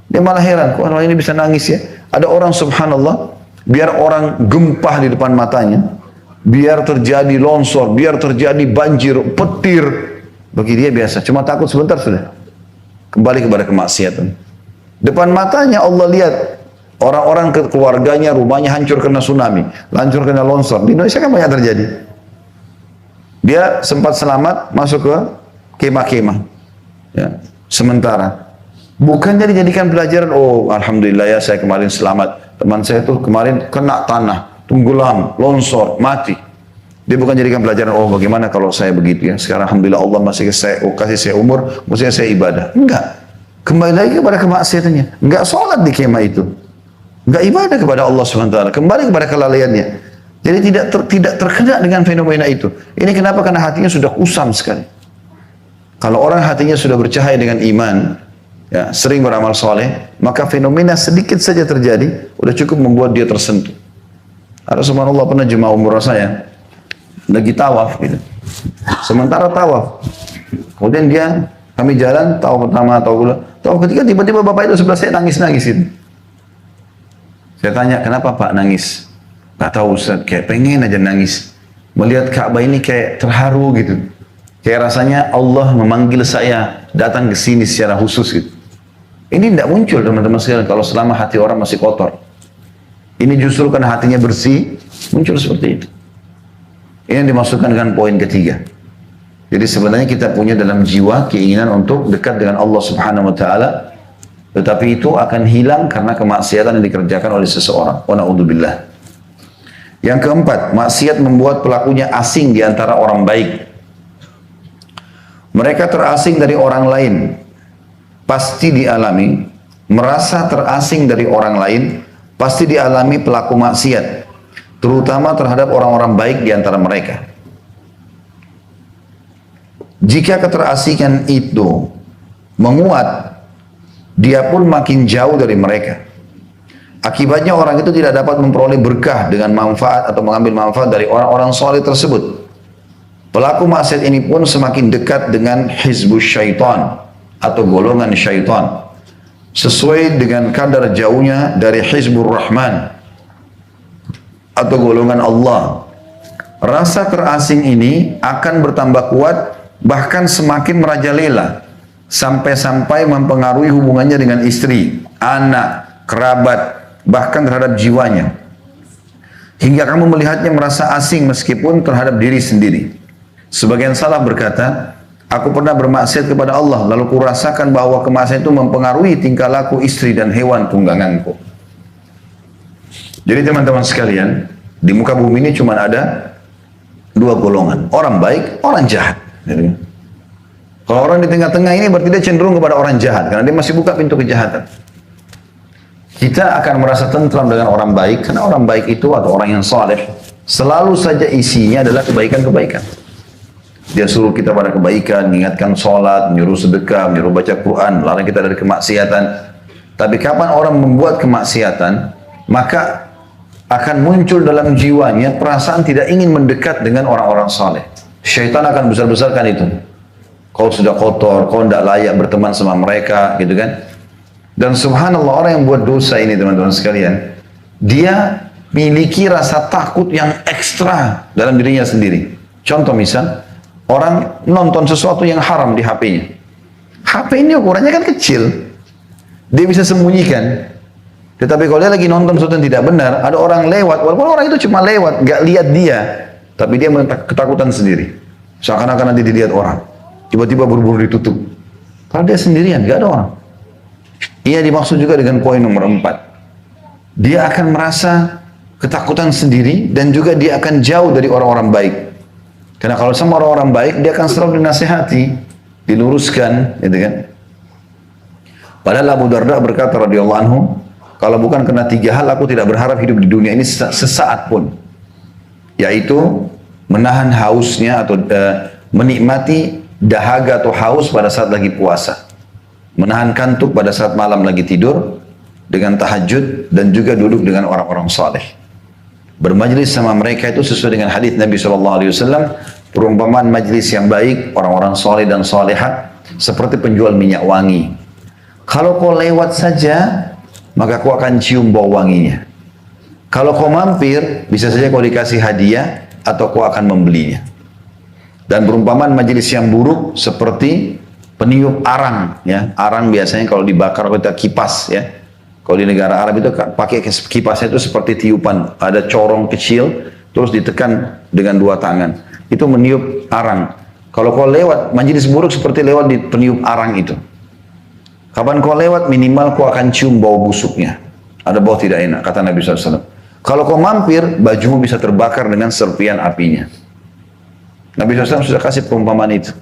Dia malah heran, kok orang ini bisa nangis ya. Ada orang subhanallah, biar orang gempah di depan matanya, biar terjadi longsor, biar terjadi banjir, petir, bagi dia biasa, cuma takut sebentar sudah kembali kepada kemaksiatan. Depan matanya Allah lihat orang-orang keluarganya, rumahnya hancur kena tsunami, hancur kena longsor. Di Indonesia kan banyak terjadi. Dia sempat selamat masuk ke kemah-kemah, ya, sementara. Bukan dijadikan pelajaran, oh alhamdulillah ya saya kemarin selamat. Teman saya tuh kemarin kena tanah, tenggelam, longsor, mati. Dia bukan jadikan pelajaran, oh bagaimana kalau saya begitu ya. Sekarang alhamdulillah Allah masih kasih saya umur, maksudnya saya ibadah. Enggak. Kembali lagi kepada kemaksiatannya. Enggak sholat di kemah itu. Enggak ibadah kepada Allah SWT. Kembali kepada kelalaiannya. Jadi tidak terkena dengan fenomena itu. Ini kenapa? Karena hatinya sudah kusam sekali. Kalau orang hatinya sudah bercahaya dengan iman, ya, sering beramal soleh, maka fenomena sedikit saja terjadi, udah cukup membuat dia tersentuh. Ada subhanallah pernah jemaah umrah saya, lagi tawaf gitu. Sementara tawaf. Kemudian kami jalan, tawaf pertama, tawaf ketiga, tiba-tiba bapak itu sebelah saya nangis-nangis gitu. Saya tanya, kenapa Pak nangis? Gak tahu Ustaz, kayak pengen aja nangis. Melihat Ka'bah ini kayak terharu gitu. Kayak rasanya Allah memanggil saya datang ke sini secara khusus gitu. Ini tidak muncul teman-teman sekalian kalau selama hati orang masih kotor. Ini justru karena hatinya bersih, muncul seperti itu. Ini yang dimasukkan dengan poin ketiga. Jadi sebenarnya kita punya dalam jiwa keinginan untuk dekat dengan Allah Subhanahu wa taala, tetapi itu akan hilang karena kemaksiatan yang dikerjakan oleh seseorang. Wa na'udzubillah. Yang keempat, maksiat membuat pelakunya asing di antara orang baik. Mereka terasing dari orang lain. Pasti dialami, merasa terasing dari orang lain, pasti dialami pelaku maksiat, terutama terhadap orang-orang baik di antara mereka. Jika keterasingan itu menguat, dia pun makin jauh dari mereka. Akibatnya orang itu tidak dapat memperoleh berkah dengan manfaat atau mengambil manfaat dari orang-orang soleh tersebut. Pelaku maksiat ini pun semakin dekat dengan hizbus syaitan atau golongan syaitan, sesuai dengan kadar jauhnya dari hizbur rahman atau golongan Allah. Rasa terasing ini akan bertambah kuat, bahkan semakin merajalela, sampai-sampai mempengaruhi hubungannya dengan istri, anak, kerabat, bahkan terhadap jiwanya. Hingga kamu melihatnya merasa asing meskipun terhadap diri sendiri. Sebagian salaf berkata, aku pernah bermaksiat kepada Allah, lalu kurasakan bahwa kemaksiatan itu mempengaruhi tingkah laku istri dan hewan tungganganku. Jadi teman-teman sekalian, di muka bumi ini cuma ada dua golongan, orang baik, orang jahat. Jadi, kalau orang di tengah-tengah ini berarti dia cenderung kepada orang jahat, karena dia masih buka pintu kejahatan. Kita akan merasa tentram dengan orang baik, karena orang baik itu atau orang yang saleh selalu saja isinya adalah kebaikan-kebaikan. Dia suruh kita pada kebaikan, mengingatkan sholat, menyuruh sedekah, menyuruh baca Quran, larang kita dari kemaksiatan. Tapi kapan orang membuat kemaksiatan, maka akan muncul dalam jiwanya perasaan tidak ingin mendekat dengan orang-orang saleh. Syaitan akan besar-besarkan itu. Kau sudah kotor, kau tidak layak berteman sama mereka, gitu kan? Dan subhanallah, orang yang buat dosa ini teman-teman sekalian, dia miliki rasa takut yang ekstra dalam dirinya sendiri. Contoh misal, orang nonton sesuatu yang haram di HP-nya. HP ini ukurannya kan kecil, dia bisa sembunyikan. Tetapi kalau dia lagi nonton sesuatu yang tidak benar, ada orang lewat, walaupun orang itu cuma lewat, gak lihat dia, tapi dia ketakutan sendiri. Seakan-akan nanti dilihat orang. Tiba-tiba buru-buru ditutup. Kalau dia sendirian, gak ada orang. Ia dimaksud juga dengan poin nomor 4. Dia akan merasa ketakutan sendiri dan juga dia akan jauh dari orang-orang baik. Karena kalau sama orang-orang baik, dia akan selalu dinasihati, diluruskan, gitu kan. Padahal Abu Darda berkata radhiyallahu anhu, kalau bukan karena 3 hal, aku tidak berharap hidup di dunia ini sesaat pun. Yaitu menahan hausnya atau menikmati dahaga atau haus pada saat lagi puasa. Menahan kantuk pada saat malam lagi tidur dengan tahajud, dan juga duduk dengan orang-orang saleh. Bermajlis sama mereka itu sesuai dengan hadis Nabi SAW, perumpamaan majlis yang baik, orang-orang saleh dan salehah seperti penjual minyak wangi. Kalau kau lewat saja, maka kau akan cium bau wanginya. Kalau kau mampir, bisa saja kau dikasih hadiah atau kau akan membelinya. Dan perumpamaan majlis yang buruk seperti peniup arang, ya. Arang biasanya kalau dibakar kita kipas, ya. Kalau di negara Arab itu pakai kipasnya itu seperti tiupan, ada corong kecil, terus ditekan dengan 2 tangan. Itu meniup arang. Kalau kau lewat, majlis buruk seperti lewat di peniup arang itu. Kapan kau lewat, minimal kau akan cium bau busuknya. Ada bau tidak enak, kata Nabi SAW. Kalau kau mampir, bajumu bisa terbakar dengan serpian apinya. Nabi SAW sudah kasih perumpamaan itu.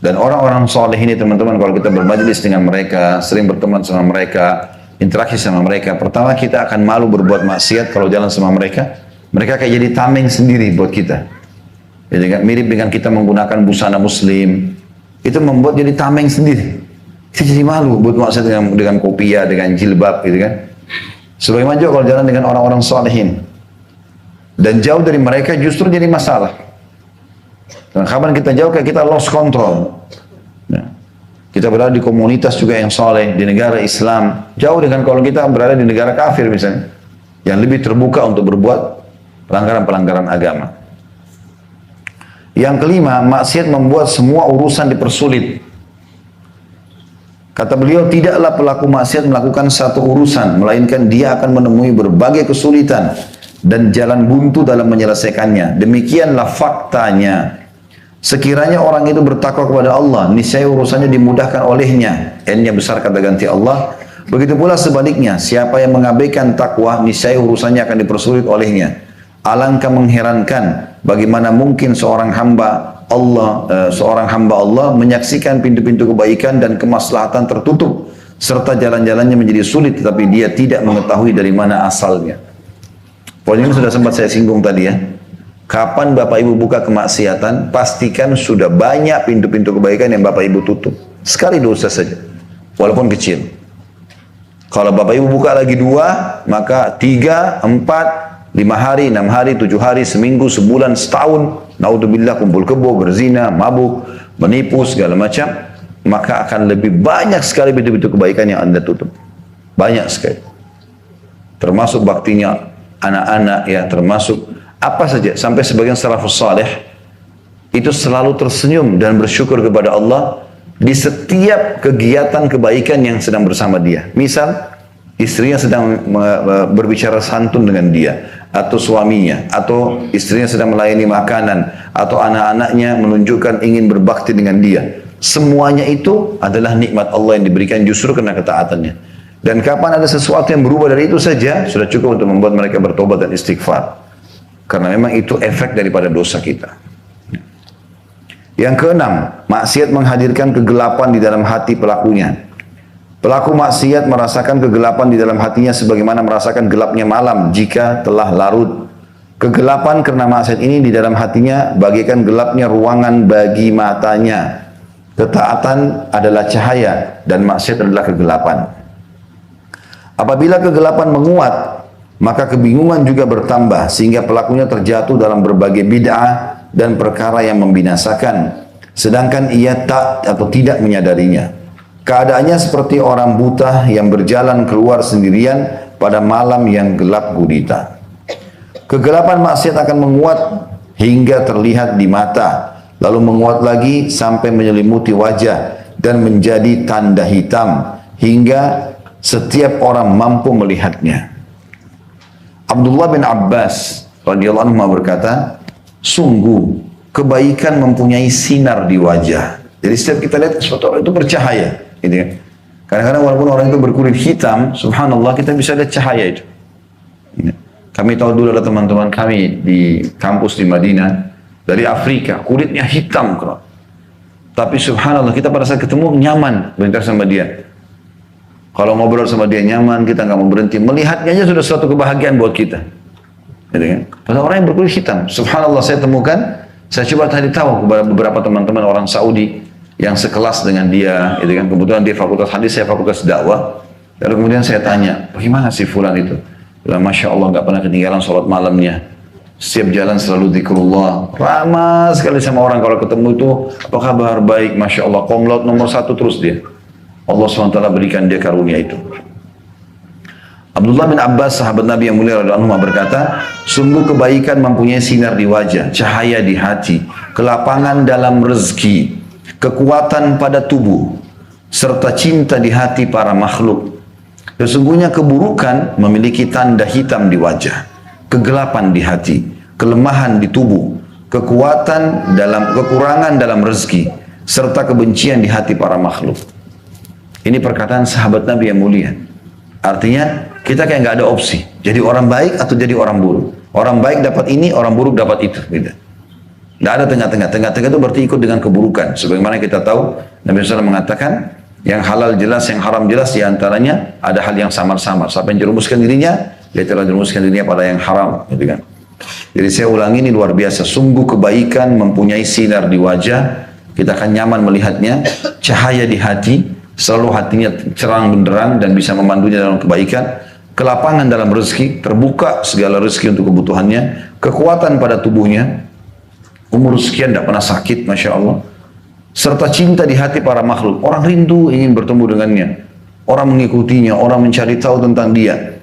Dan orang-orang soleh ini teman-teman, kalau kita bermajlis dengan mereka, sering berteman sama mereka, interaksi sama mereka, pertama kita akan malu berbuat maksiat kalau jalan sama mereka. Mereka kayak jadi tameng sendiri buat kita. Jadi mirip dengan kita menggunakan busana muslim, itu membuat jadi tameng sendiri. Kita jadi malu buat maksiat dengan kopiah, dengan jilbab, gitu kan. Sebagaimana juga kalau jalan dengan orang-orang solehin. Dan jauh dari mereka justru jadi masalah. Dan kapan kita jauh, kayak kita lost control. Ya. Kita berada di komunitas juga yang soleh, di negara Islam. Jauh dengan kalau kita berada di negara kafir misalnya. Yang lebih terbuka untuk berbuat pelanggaran-pelanggaran agama. Yang kelima, maksiat membuat semua urusan dipersulit. Kata beliau, tidaklah pelaku maksiat melakukan satu urusan, melainkan dia akan menemui berbagai kesulitan dan jalan buntu dalam menyelesaikannya. Demikianlah faktanya. Sekiranya orang itu bertakwa kepada Allah, niscaya urusannya dimudahkan olehnya. N-nya besar kata ganti Allah. Begitu pula sebaliknya, siapa yang mengabaikan takwa, niscaya urusannya akan dipersulit olehnya. Alangkah mengherankan bagaimana mungkin seorang hamba Allah menyaksikan pintu-pintu kebaikan dan kemaslahatan tertutup serta jalan-jalannya menjadi sulit tetapi dia tidak mengetahui dari mana asalnya. Poin ini sudah sempat saya singgung tadi ya. Kapan Bapak Ibu buka kemaksiatan, pastikan sudah banyak pintu-pintu kebaikan yang Bapak Ibu tutup. Sekali dosa saja, walaupun kecil. Kalau Bapak Ibu buka lagi 2, maka 3, 4, 5 hari, 6 hari, 7 hari, seminggu, sebulan, setahun, naudzubillah, kumpul kebo, berzina, mabuk, menipu, segala macam, maka akan lebih banyak sekali pintu-pintu kebaikan yang Anda tutup. Banyak sekali. Termasuk baktinya anak-anak, ya, termasuk apa saja. Sampai sebagian salafus saleh itu selalu tersenyum dan bersyukur kepada Allah di setiap kegiatan kebaikan yang sedang bersama dia. Misal, istrinya sedang berbicara santun dengan dia, atau suaminya, atau istrinya sedang melayani makanan, atau anak-anaknya menunjukkan ingin berbakti dengan dia. Semuanya itu adalah nikmat Allah yang diberikan justru karena ketaatannya. Dan kapan ada sesuatu yang berubah dari itu saja, sudah cukup untuk membuat mereka bertobat dan istighfar. Karena memang itu efek daripada dosa kita. Yang keenam, maksiat menghadirkan kegelapan di dalam hati pelakunya. Pelaku maksiat merasakan kegelapan di dalam hatinya sebagaimana merasakan gelapnya malam jika telah larut. Kegelapan karena maksiat ini di dalam hatinya bagaikan gelapnya ruangan bagi matanya. Ketaatan adalah cahaya dan maksiat adalah kegelapan. Apabila kegelapan menguat, maka kebingungan juga bertambah sehingga pelakunya terjatuh dalam berbagai bid'ah dan perkara yang membinasakan. Sedangkan ia tak atau tidak menyadarinya. Keadaannya seperti orang buta yang berjalan keluar sendirian pada malam yang gelap gulita. Kegelapan maksiat akan menguat hingga terlihat di mata, lalu menguat lagi sampai menyelimuti wajah dan menjadi tanda hitam hingga setiap orang mampu melihatnya. Abdullah bin Abbas radhiyallahu anhu berkata, sungguh kebaikan mempunyai sinar di wajah. Jadi setiap kita lihat sesuatu itu bercahaya. Gitu ya. Kadang-kadang walaupun orang itu berkulit hitam, subhanallah kita bisa lihat cahaya itu. Kami tahu dulu ada teman-teman kami di kampus di Madinah dari Afrika, kulitnya hitam kok. Tapi subhanallah kita pada saat ketemu nyaman berinteraksi sama dia. Kalau ngobrol sama dia nyaman, kita nggak mau berhenti. Melihatnya aja sudah suatu kebahagiaan buat kita. Gitu kan? Pada orang yang berkulit hitam, subhanallah saya temukan, saya coba tadi tahu kepada beberapa teman-teman orang Saudi yang sekelas dengan dia, gitu kan. Kebetulan dia fakultas hadis, saya fakultas dakwah. Lalu kemudian saya tanya, bagaimana sih fulan itu? Bilang, Masya Allah nggak pernah ketinggalan sholat malamnya. Setiap jalan selalu zikrullah. Ramah sekali sama orang kalau ketemu itu, apa kabar? Baik, Masya Allah. Komlaut nomor 1 terus dia. Allah SWT berikan dia karunia itu. Abdullah bin Abbas, sahabat Nabi yang mulia radhiyallahu anhu berkata, sungguh kebaikan mempunyai sinar di wajah, cahaya di hati, kelapangan dalam rezeki, kekuatan pada tubuh, serta cinta di hati para makhluk. Sesungguhnya keburukan memiliki tanda hitam di wajah, kegelapan di hati, kelemahan di tubuh, kekurangan dalam rezeki, serta kebencian di hati para makhluk. Ini perkataan sahabat Nabi yang mulia. Artinya kita kayak nggak ada opsi. Jadi orang baik atau jadi orang buruk. Orang baik dapat ini, orang buruk dapat itu. Gitu. Nggak ada tengah-tengah. Tengah-tengah itu berarti ikut dengan keburukan. Sebagaimana kita tahu, Nabi SAW mengatakan, yang halal jelas, yang haram jelas, diantaranya ada hal yang samar-samar. Siapa yang jerumuskan dirinya, dia telah jerumuskan dirinya pada yang haram. Gitu kan. Jadi saya ulangi, ini luar biasa. Sungguh kebaikan mempunyai sinar di wajah. Kita akan nyaman melihatnya. Cahaya di hati. Selalu hatinya cerang benderang dan bisa memandunya dalam kebaikan. Kelapangan dalam rezeki, terbuka segala rezeki untuk kebutuhannya. Kekuatan pada tubuhnya. umur sekian tidak pernah sakit, Masya Allah. Serta cinta di hati para makhluk. Orang rindu ingin bertemu dengannya. Orang mengikutinya, orang mencari tahu tentang dia.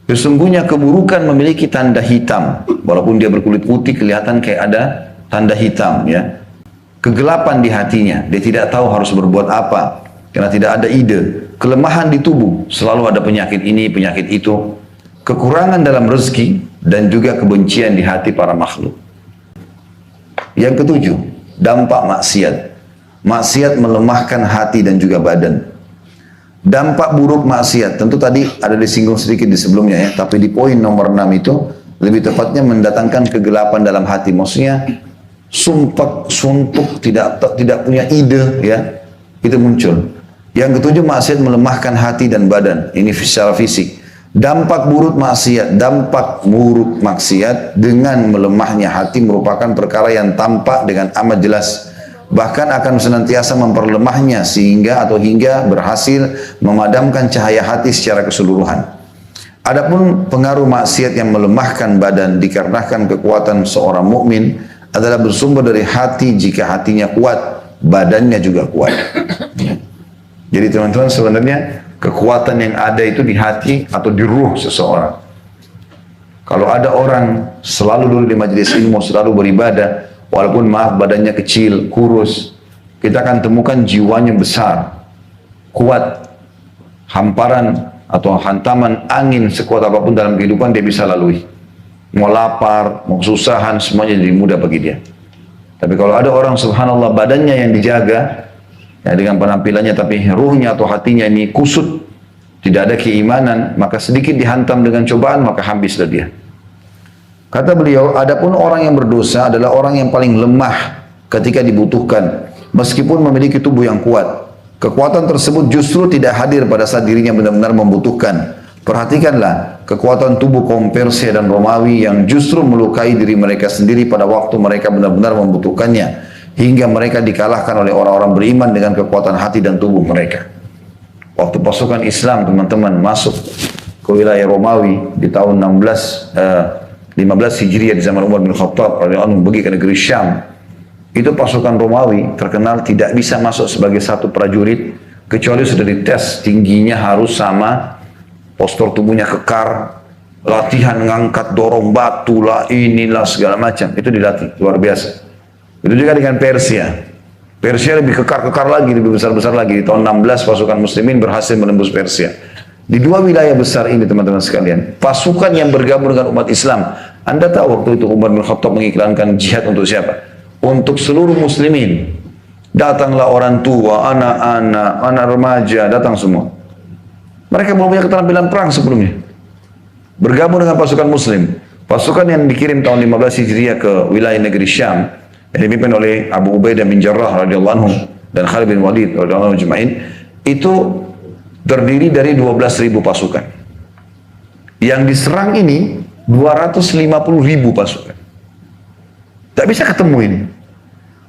Sesungguhnya keburukan memiliki tanda hitam. Walaupun dia berkulit putih, kelihatan kayak ada tanda hitam, ya. Kegelapan di hatinya. Dia tidak tahu harus berbuat apa. Karena tidak ada ide. Kelemahan di tubuh. Selalu ada penyakit ini, penyakit itu. Kekurangan dalam rezeki. Dan juga kebencian di hati para makhluk. Yang ketujuh, dampak maksiat. Maksiat melemahkan hati dan juga badan. Dampak buruk maksiat, tentu tadi ada disinggung sedikit di sebelumnya ya, tapi di poin nomor 6 itu, lebih tepatnya mendatangkan kegelapan dalam hati. Maksudnya, sumpek, suntuk, tidak punya ide, ya, itu muncul. Yang ketujuh, maksiat melemahkan hati dan badan. Ini secara fisik. Dampak buruk maksiat dengan melemahnya hati merupakan perkara yang tampak dengan amat jelas. Bahkan akan senantiasa memperlemahnya hingga berhasil memadamkan cahaya hati secara keseluruhan. Adapun pengaruh maksiat yang melemahkan badan dikarenakan kekuatan seorang mukmin adalah bersumber dari hati. Jika hatinya kuat, badannya juga kuat. Jadi teman-teman, sebenarnya kekuatan yang ada itu di hati atau di ruh seseorang. Kalau ada orang selalu dulu di majelis ilmu, selalu beribadah, walaupun maaf badannya kecil, kurus, kita akan temukan jiwanya besar, kuat. Hamparan atau hantaman angin sekuat apapun dalam kehidupan dia bisa lalui. Mau lapar, mau kesusahan, semuanya jadi mudah bagi dia. Tapi kalau ada orang subhanallah badannya yang dijaga, ya dengan penampilannya tapi ruhnya atau hatinya ini kusut, tidak ada keimanan, maka sedikit dihantam dengan cobaan maka habislah dia. Kata beliau, adapun orang yang berdosa adalah orang yang paling lemah ketika dibutuhkan, meskipun memiliki tubuh yang kuat. Kekuatan tersebut justru tidak hadir pada saat dirinya benar-benar membutuhkan. Perhatikanlah kekuatan tubuh kaum Persia dan Romawi yang justru melukai diri mereka sendiri pada waktu mereka benar-benar membutuhkannya, hingga mereka dikalahkan oleh orang-orang beriman dengan kekuatan hati dan tubuh mereka. Waktu pasukan Islam teman-teman masuk ke wilayah Romawi di tahun 15 Hijriah di zaman Umar bin Khattab radhiyallahu anhu pergi ke negeri Syam. Itu pasukan Romawi terkenal tidak bisa masuk sebagai satu prajurit kecuali sudah dites tingginya harus sama, postur tubuhnya kekar, latihan ngangkat dorong batu lah, inilah segala macam. Itu dilatih luar biasa. Itu juga dengan Persia. Persia lebih kekar-kekar lagi, lebih besar-besar lagi. Di tahun 16 pasukan muslimin berhasil menembus Persia. Di dua wilayah besar ini teman-teman sekalian, pasukan yang bergabung dengan umat Islam. Anda tahu waktu itu Umar bin Khattab mengiklankan jihad untuk siapa? Untuk seluruh muslimin. Datanglah orang tua, anak remaja, datang semua. Mereka belum punya keterampilan perang sebelumnya. Bergabung dengan pasukan muslim. Pasukan yang dikirim tahun 15 Hijriah ke wilayah negeri Syam, yang dipimpin oleh Abu Ubaidah bin Jarrah radhiyallahu anhu dan Khalid bin Walid radhiyallahu anhu jemain, itu terdiri dari 12.000 pasukan. Yang diserang ini 250.000 pasukan. Tak bisa ketemu ini.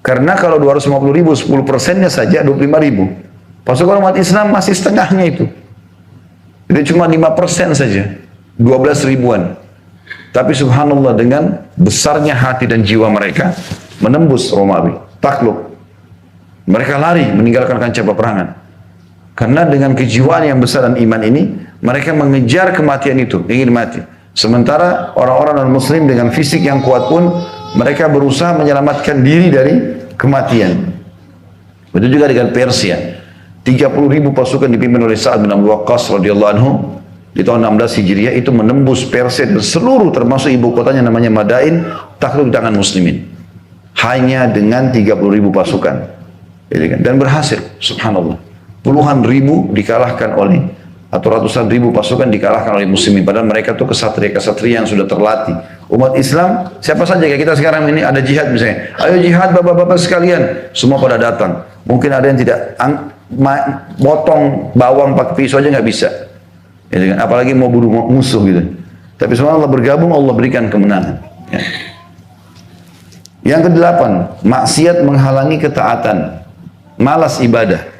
Karena kalau 250.000, 10%-nya saja 25.000. Pasukan umat Islam masih setengahnya itu. Jadi cuma 5% saja. 12 ribuan. Tapi subhanallah dengan besarnya hati dan jiwa mereka menembus Romawi. Takluk. Mereka lari meninggalkan kancah peperangan. Karena dengan kejiwaan yang besar dan iman ini, mereka mengejar kematian itu, ingin mati. Sementara orang-orang non-muslim dengan fisik yang kuat pun, mereka berusaha menyelamatkan diri dari kematian. Begitu juga dengan Persia. 30.000 pasukan dipimpin oleh Sa'ad bin Abi Waqqas radhiyallahu anhu di tahun 16 Hijriah itu menembus Persia dan seluruh termasuk ibu kotanya namanya Madain takluk di tangan muslimin. Hanya dengan 30.000 pasukan. Dan berhasil, subhanallah. Puluhan ribu dikalahkan oleh atau ratusan ribu pasukan dikalahkan oleh muslimin. Padahal mereka itu kesatria-kesatria yang sudah terlatih. Umat Islam, siapa saja kayak kita sekarang ini ada jihad misalnya. Ayo jihad bapak-bapak sekalian. Semua pada datang. Mungkin ada yang tidak potong bawang pakai pisau aja nggak bisa. Ya, apalagi mau bunuh musuh gitu. Tapi semua Allah bergabung, Allah berikan kemenangan. Ya. Yang kedelapan, maksiat menghalangi ketaatan. Malas ibadah.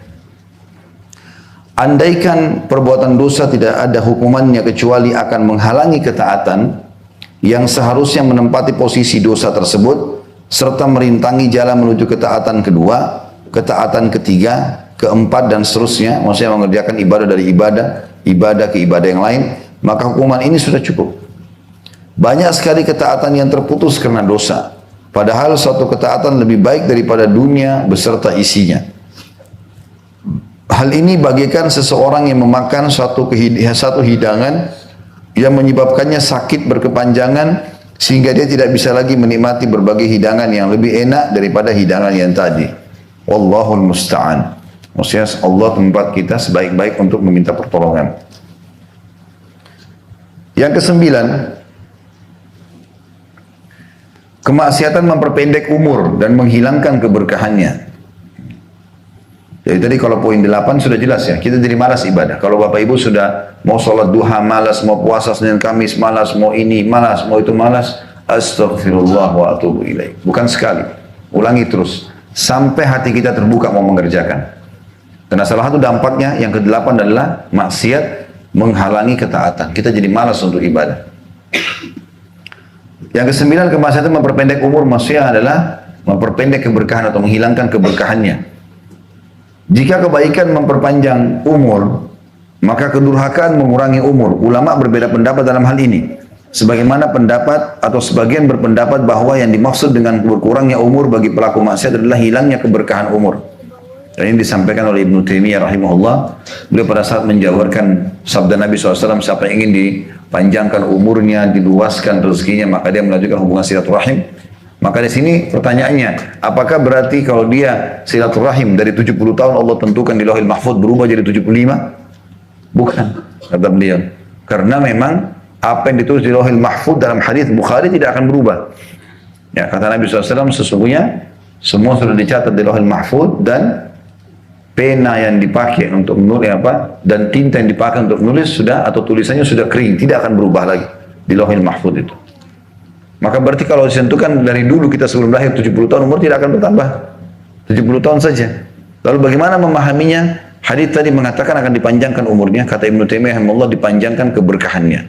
Andaikan perbuatan dosa tidak ada hukumannya kecuali akan menghalangi ketaatan yang seharusnya menempati posisi dosa tersebut, serta merintangi jalan menuju ketaatan kedua, ketaatan ketiga, keempat dan seterusnya, maksudnya mengerjakan ibadah dari ibadah ke ibadah yang lain, maka hukuman ini sudah cukup. Banyak sekali ketaatan yang terputus karena dosa, padahal suatu ketaatan lebih baik daripada dunia beserta isinya. Hal ini bagaikan seseorang yang memakan satu hidangan yang menyebabkannya sakit berkepanjangan sehingga dia tidak bisa lagi menikmati berbagai hidangan yang lebih enak daripada hidangan yang tadi. Wallahul musta'an. Maksudnya Allah tempat kita sebaik-baik untuk meminta pertolongan. Yang kesembilan, kemaksiatan memperpendek umur dan menghilangkan keberkahannya. Jadi tadi kalau poin 8 sudah jelas ya, kita jadi malas ibadah. Kalau Bapak Ibu sudah mau sholat duha malas, mau puasa Senin Kamis malas, mau ini malas, mau itu malas, astagfirullah wa atubu ilaih. Bukan sekali, ulangi terus sampai hati kita terbuka mau mengerjakan. Karena salah satu dampaknya yang ke-8 adalah maksiat menghalangi ketaatan. Kita jadi malas untuk ibadah. Yang ke-9, kemaksiatan memperpendek umur, maksudnya adalah memperpendek keberkahan atau menghilangkan keberkahannya. Jika kebaikan memperpanjang umur, maka kedurhakaan mengurangi umur. Ulama berbeda pendapat dalam hal ini. Sebagaimana pendapat atau sebagian berpendapat bahwa yang dimaksud dengan berkurangnya umur bagi pelaku maksiat adalah hilangnya keberkahan umur. Dan ini disampaikan oleh Ibnu Taimiyah rahimahullah. Beliau pada saat menjabarkan sabda Nabi SAW, siapa yang ingin dipanjangkan umurnya, diluaskan rezekinya, maka dia melanjutkan hubungan silaturahim. Maka di sini pertanyaannya, apakah berarti kalau dia silaturahim dari 70 tahun Allah tentukan di Lauhil Mahfuz berubah jadi 75? Bukan, kata beliau. Karena memang apa yang ditulis di Lauhil Mahfuz dalam hadis Bukhari tidak akan berubah. Ya, kata Nabi SAW, sesungguhnya semua sudah dicatat di Lauhil Mahfuz dan pena yang dipakai untuk menulis dan tinta yang dipakai untuk menulis sudah atau tulisannya sudah kering, tidak akan berubah lagi di Lauhil Mahfuz itu. Maka berarti kalau ditentukan dari dulu kita sebelum lahir 70 tahun umur tidak akan bertambah. 70 tahun saja. Lalu bagaimana memahaminya? Hadis tadi mengatakan akan dipanjangkan umurnya, kata Ibnu Taimiyah rahimahullah, dipanjangkan keberkahannya.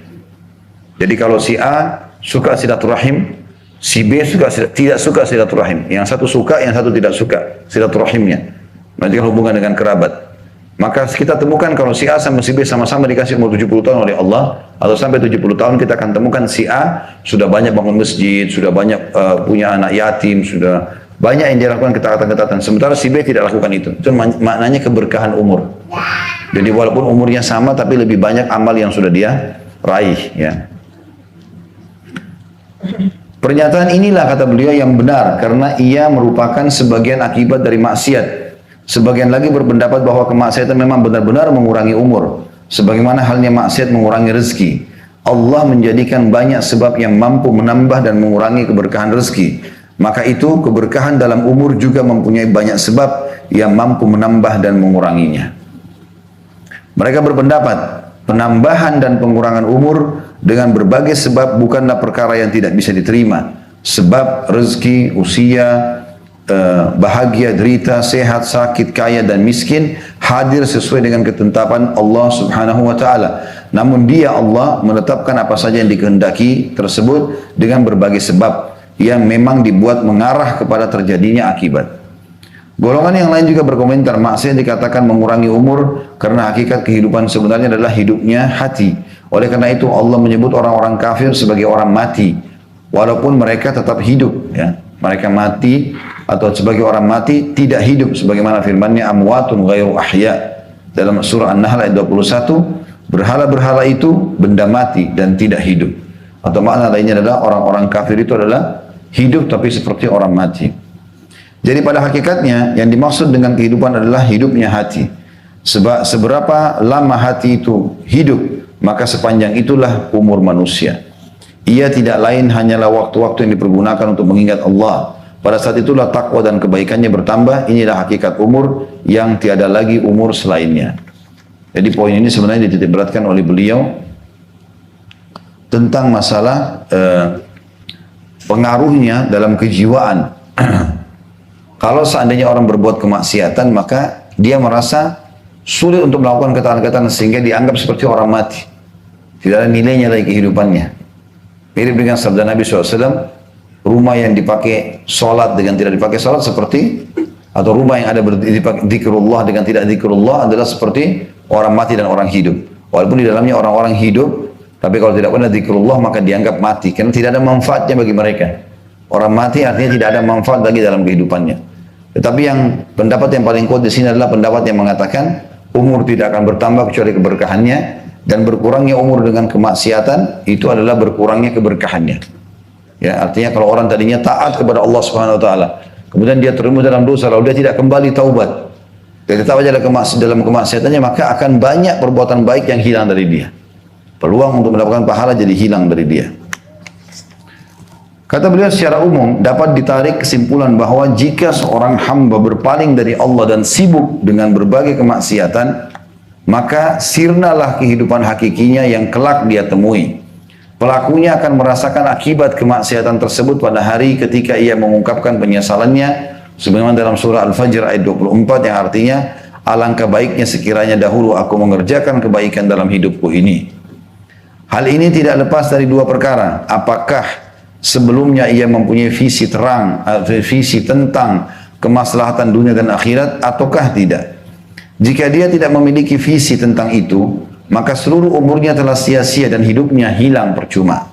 Jadi kalau si A suka silaturahim, si B tidak suka silaturahim. Yang satu suka, yang satu tidak suka silaturahimnya. Melanjutkan hubungan dengan kerabat. Maka kita temukan kalau si A sama si B sama-sama dikasih umur 70 tahun oleh Allah, atau sampai 70 tahun kita akan temukan si A sudah banyak bangun masjid, sudah banyak punya anak yatim, sudah banyak yang dilakukan ketaatan-ketaatan. Sementara si B tidak lakukan itu. Itu maknanya keberkahan umur. Jadi walaupun umurnya sama tapi lebih banyak amal yang sudah dia raih. Ya. Pernyataan inilah kata beliau yang benar karena ia merupakan sebagian akibat dari maksiat. Sebagian lagi berpendapat bahwa kemaksiatan memang benar-benar mengurangi umur. Sebagaimana halnya maksiat mengurangi rezeki. Allah menjadikan banyak sebab yang mampu menambah dan mengurangi keberkahan rezeki. Maka itu keberkahan dalam umur juga mempunyai banyak sebab yang mampu menambah dan menguranginya. Mereka berpendapat penambahan dan pengurangan umur dengan berbagai sebab bukanlah perkara yang tidak bisa diterima. Sebab rezeki, usia, bahagia, derita, sehat, sakit, kaya dan miskin hadir sesuai dengan ketetapan Allah Subhanahu wa taala. Namun Dia Allah menetapkan apa saja yang dikehendaki tersebut dengan berbagai sebab yang memang dibuat mengarah kepada terjadinya akibat. Golongan yang lain juga berkomentar maksiat dikatakan mengurangi umur karena hakikat kehidupan sebenarnya adalah hidupnya hati. Oleh karena itu Allah menyebut orang-orang kafir sebagai orang mati walaupun mereka tetap hidup, ya. Mereka mati atau sebagai orang mati tidak hidup sebagaimana firman-Nya amwatun ghairu ahya dalam surah An-Nahl ayat 21. Berhala-berhala itu benda mati dan tidak hidup. Atau makna lainnya adalah orang-orang kafir itu adalah hidup tapi seperti orang mati. Jadi pada hakikatnya yang dimaksud dengan kehidupan adalah hidupnya hati. Sebab seberapa lama hati itu hidup, maka sepanjang itulah umur manusia. Ia tidak lain hanyalah waktu-waktu yang dipergunakan untuk mengingat Allah. Pada saat itulah takwa dan kebaikannya bertambah. Inilah hakikat umur yang tiada lagi umur selainnya. Jadi poin ini sebenarnya dititik beratkan oleh beliau tentang masalah pengaruhnya dalam kejiwaan. Kalau seandainya orang berbuat kemaksiatan, maka dia merasa sulit untuk melakukan ketaatan-ketaatan sehingga dianggap seperti orang mati. Tidak ada nilainya lagi kehidupannya. Mirip dengan sabda Nabi SAW, rumah yang dipakai sholat dengan tidak dipakai sholat seperti, atau rumah yang ada zikrullah dengan tidak zikrullah adalah seperti orang mati dan orang hidup. Walaupun di dalamnya orang-orang hidup, tapi kalau tidak pernah zikrullah maka dianggap mati, karena tidak ada manfaatnya bagi mereka. Orang mati artinya tidak ada manfaat lagi dalam kehidupannya. Tetapi yang pendapat yang paling kuat di sini adalah pendapat yang mengatakan umur tidak akan bertambah kecuali keberkahannya, dan berkurangnya umur dengan kemaksiatan itu adalah berkurangnya keberkahannya. Ya, artinya kalau orang tadinya taat kepada Allah Subhanahu wa taala, kemudian dia terjatuh dalam dosa, lalu dia tidak kembali taubat, dia tetap aja dalam kemaksiatannya, maka akan banyak perbuatan baik yang hilang dari dia. Peluang untuk mendapatkan pahala jadi hilang dari dia. Kata beliau, secara umum dapat ditarik kesimpulan bahwa jika seorang hamba berpaling dari Allah dan sibuk dengan berbagai kemaksiatan, maka sirnalah kehidupan hakikinya yang kelak dia temui. Pelakunya akan merasakan akibat kemaksiatan tersebut pada hari ketika ia mengungkapkan penyesalannya, sebagaimana dalam surah Al-Fajr ayat 24 yang artinya, alangkah baiknya sekiranya dahulu aku mengerjakan kebaikan dalam hidupku ini. Hal ini tidak lepas dari dua perkara. Apakah sebelumnya ia mempunyai visi terang, visi tentang kemaslahatan dunia dan akhirat, ataukah tidak? Jika dia tidak memiliki visi tentang itu, maka seluruh umurnya telah sia-sia dan hidupnya hilang percuma.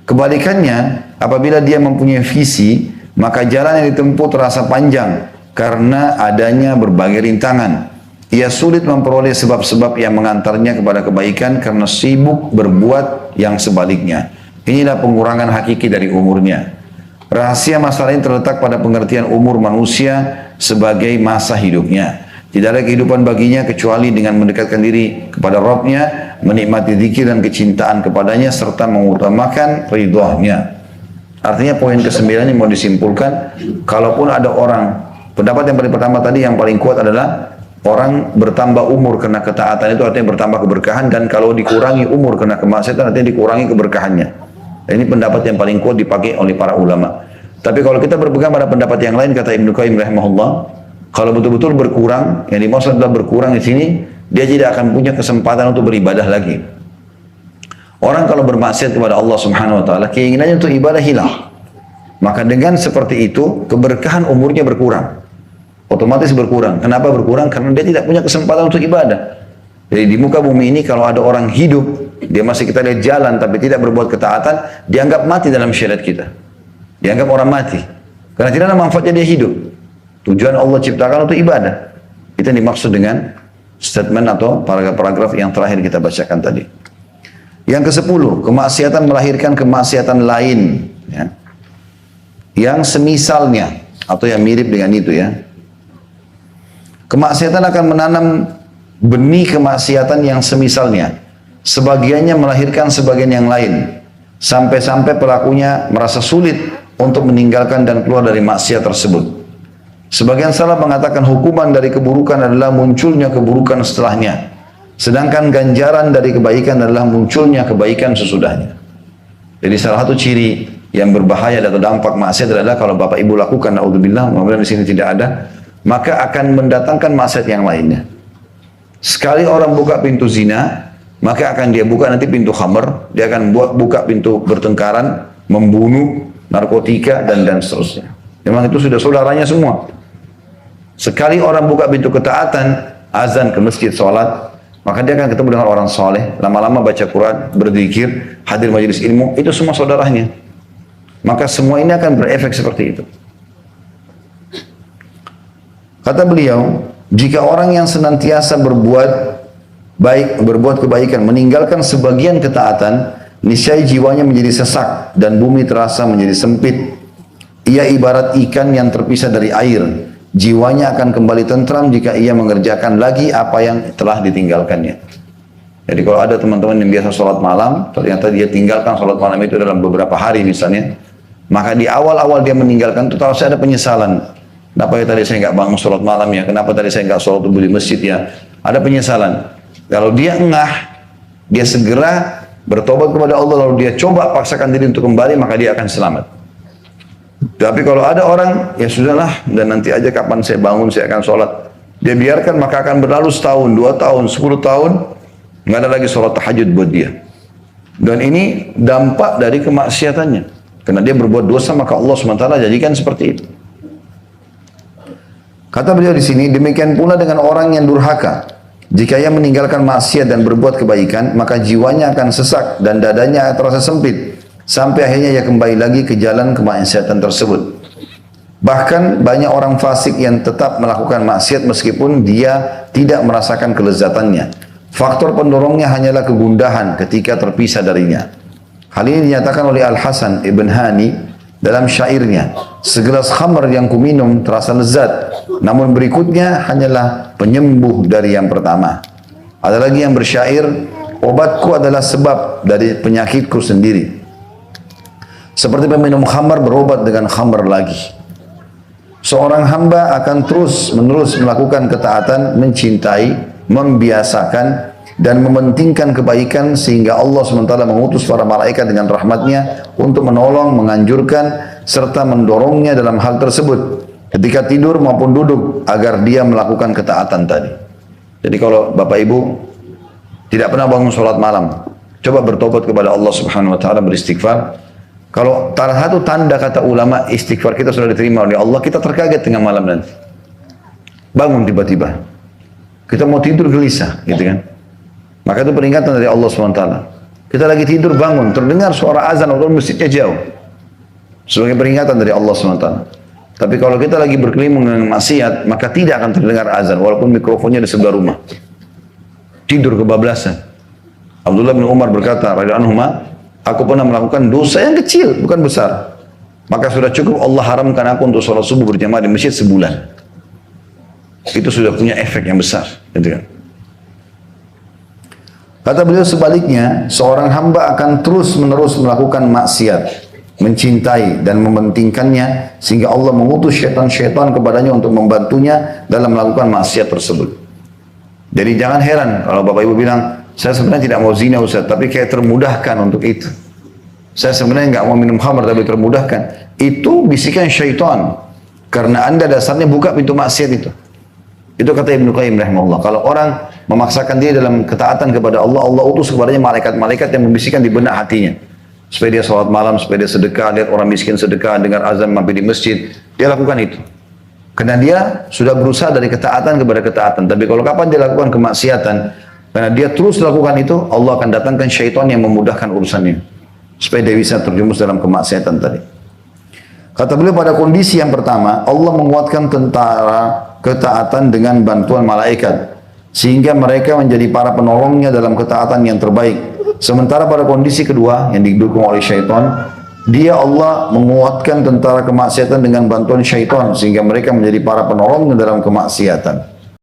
Kebalikannya, apabila dia mempunyai visi, maka jalan yang ditempuh terasa panjang karena adanya berbagai rintangan. Ia sulit memperoleh sebab-sebab yang mengantarnya kepada kebaikan karena sibuk berbuat yang sebaliknya. Inilah pengurangan hakiki dari umurnya. Rahasia masalah ini terletak pada pengertian umur manusia sebagai masa hidupnya. Tidak ada kehidupan baginya kecuali dengan mendekatkan diri kepada Rabb-Nya, menikmati zikir dan kecintaan kepadanya, serta mengutamakan ridhonya. Artinya poin ke-9 yang mau disimpulkan, kalaupun ada orang, pendapat yang paling pertama tadi yang paling kuat adalah orang bertambah umur karena ketaatan itu artinya bertambah keberkahan, dan kalau dikurangi umur karena kemaksiatan artinya dikurangi keberkahannya. Dan ini pendapat yang paling kuat dipakai oleh para ulama. Tapi kalau kita berpegang pada pendapat yang lain, kata Ibnu Qayyim rahimahullah, kalau betul-betul berkurang, yang dimaksud adalah berkurang di sini, dia tidak akan punya kesempatan untuk beribadah lagi. Orang kalau bermaksiat kepada Allah Subhanahu wa taala, keinginannya untuk ibadah hilang. Maka dengan seperti itu, keberkahan umurnya berkurang. Otomatis berkurang. Kenapa berkurang? Karena dia tidak punya kesempatan untuk ibadah. Jadi di muka bumi ini kalau ada orang hidup, dia masih kita lihat jalan tapi tidak berbuat ketaatan, dianggap mati dalam syariat kita. Dianggap orang mati. Karena tidak ada manfaatnya dia hidup. Tujuan Allah ciptakan untuk ibadah. Itu yang dimaksud dengan statement atau paragraf yang terakhir kita bacakan tadi. Yang ke-10, kemaksiatan melahirkan kemaksiatan lain. Ya. Yang semisalnya, atau yang mirip dengan itu ya. Kemaksiatan akan menanam benih kemaksiatan yang semisalnya. Sebagiannya melahirkan sebagian yang lain. Sampai-sampai pelakunya merasa sulit untuk meninggalkan dan keluar dari maksiat tersebut. Sebagian salaf mengatakan hukuman dari keburukan adalah munculnya keburukan setelahnya. Sedangkan ganjaran dari kebaikan adalah munculnya kebaikan sesudahnya. Jadi salah satu ciri yang berbahaya atau dampak maksiat adalah kalau bapak ibu lakukan, naudzubillah, mudah-mudahan di sini tidak ada, maka akan mendatangkan maksiat yang lainnya. Sekali orang buka pintu zina, maka akan dia buka nanti pintu khamr, dia akan buka pintu bertengkaran, membunuh, narkotika, dan seterusnya. Memang itu sudah saudaranya semua. Sekali orang buka pintu ketaatan, azan ke masjid, sholat, maka dia akan ketemu dengan orang soleh, lama-lama baca Quran, berzikir, hadir majelis ilmu, itu semua saudaranya. Maka semua ini akan berefek seperti itu. Kata beliau, jika orang yang senantiasa berbuat baik, berbuat kebaikan, meninggalkan sebagian ketaatan, niscaya jiwanya menjadi sesak dan bumi terasa menjadi sempit. Ia ibarat ikan yang terpisah dari air. Jiwanya akan kembali tentram jika ia mengerjakan lagi apa yang telah ditinggalkannya. Jadi kalau ada teman-teman yang biasa sholat malam, ternyata dia tinggalkan sholat malam itu dalam beberapa hari misalnya, maka di awal-awal dia meninggalkan itu harus ada penyesalan. Kenapa ya tadi saya nggak bangun sholat malam ya? Kenapa tadi saya nggak sholat subuh di masjid ya? Ada penyesalan. Kalau dia engah, dia segera bertobat kepada Allah, lalu dia coba paksakan diri untuk kembali, maka dia akan selamat. Tapi kalau ada orang, ya sudahlah, dan nanti aja kapan saya bangun, saya akan sholat. Dia biarkan, maka akan berlalu setahun, 2 tahun, 10 tahun, nggak ada lagi sholat tahajud buat dia. Dan ini dampak dari kemaksiatannya. Karena dia berbuat dosa maka Allah SWT jadikan seperti itu. Kata beliau di sini, demikian pula dengan orang yang durhaka. Jika ia meninggalkan maksiat dan berbuat kebaikan, maka jiwanya akan sesak dan dadanya terasa sempit. Sampai akhirnya ia kembali lagi ke jalan kemaksiatan tersebut. Bahkan banyak orang fasik yang tetap melakukan maksiat meskipun dia tidak merasakan kelezatannya. Faktor pendorongnya hanyalah kegundahan ketika terpisah darinya. Hal ini dinyatakan oleh Al-Hasan Ibn Hani dalam syairnya. Segelas khamr yang kuminum terasa lezat, namun berikutnya hanyalah penyembuh dari yang pertama. Ada lagi yang bersyair, obatku adalah sebab dari penyakitku sendiri. Seperti peminum khamr berobat dengan khamr lagi. Seorang hamba akan terus-menerus melakukan ketaatan, mencintai, membiasakan, dan mementingkan kebaikan sehingga Allah SWT mengutus para malaikat dengan rahmatnya untuk menolong, menganjurkan, serta mendorongnya dalam hal tersebut ketika tidur maupun duduk agar dia melakukan ketaatan tadi. Jadi kalau Bapak Ibu tidak pernah bangun sholat malam, coba bertobat kepada Allah Subhanahu Wa Taala, beristighfar. Kalau salah satu tanda kata ulama istighfar kita sudah diterima oleh Allah, kita terkaget tengah malam nanti. Bangun tiba-tiba. Kita mau tidur gelisah, gitu kan. Maka itu peringatan dari Allah SWT. Kita lagi tidur bangun, terdengar suara azan, walaupun masjidnya jauh. Sebagai peringatan dari Allah SWT. Tapi kalau kita lagi berkeliling dengan maksiat, maka tidak akan terdengar azan, walaupun mikrofonnya di sebelah rumah. Tidur kebablasan. Abdullah bin Umar berkata, radhiyallahu anhuma, aku pernah melakukan dosa yang kecil, bukan besar. Maka sudah cukup Allah haramkan aku untuk sholat subuh berjamaah di masjid sebulan. Itu sudah punya efek yang besar. Gitu kan? Kata beliau sebaliknya, seorang hamba akan terus-menerus melakukan maksiat, mencintai dan mementingkannya, sehingga Allah mengutus syaitan-syaitan kepadanya untuk membantunya dalam melakukan maksiat tersebut. Jadi jangan heran kalau Bapak Ibu bilang, saya sebenarnya tidak mau zina Ustaz, tapi kayak termudahkan untuk itu. Saya sebenarnya nggak mau minum khamr, tapi termudahkan. Itu bisikan syaitan. Karena Anda dasarnya buka pintu maksiat itu. Itu kata Ibnu Qayyim rahimahullah. Kalau orang memaksakan dia dalam ketaatan kepada Allah, Allah utus kepadanya malaikat-malaikat yang membisikkan di benak hatinya. Supaya dia sholat malam, supaya dia sedekah, lihat orang miskin sedekah, dengar azan mampir di masjid. Dia lakukan itu. Karena dia sudah berusaha dari ketaatan kepada ketaatan. Tapi kalau kapan dia lakukan kemaksiatan, karena dia terus lakukan itu, Allah akan datangkan syaitan yang memudahkan urusannya. Supaya dia bisa terjumus dalam kemaksiatan tadi. Kata beliau pada kondisi yang pertama, Allah menguatkan tentara ketaatan dengan bantuan malaikat. Sehingga mereka menjadi para penolongnya dalam ketaatan yang terbaik. Sementara pada kondisi kedua, yang didukung oleh syaitan, dia Allah menguatkan tentara kemaksiatan dengan bantuan syaitan. Sehingga mereka menjadi para penolongnya dalam kemaksiatan.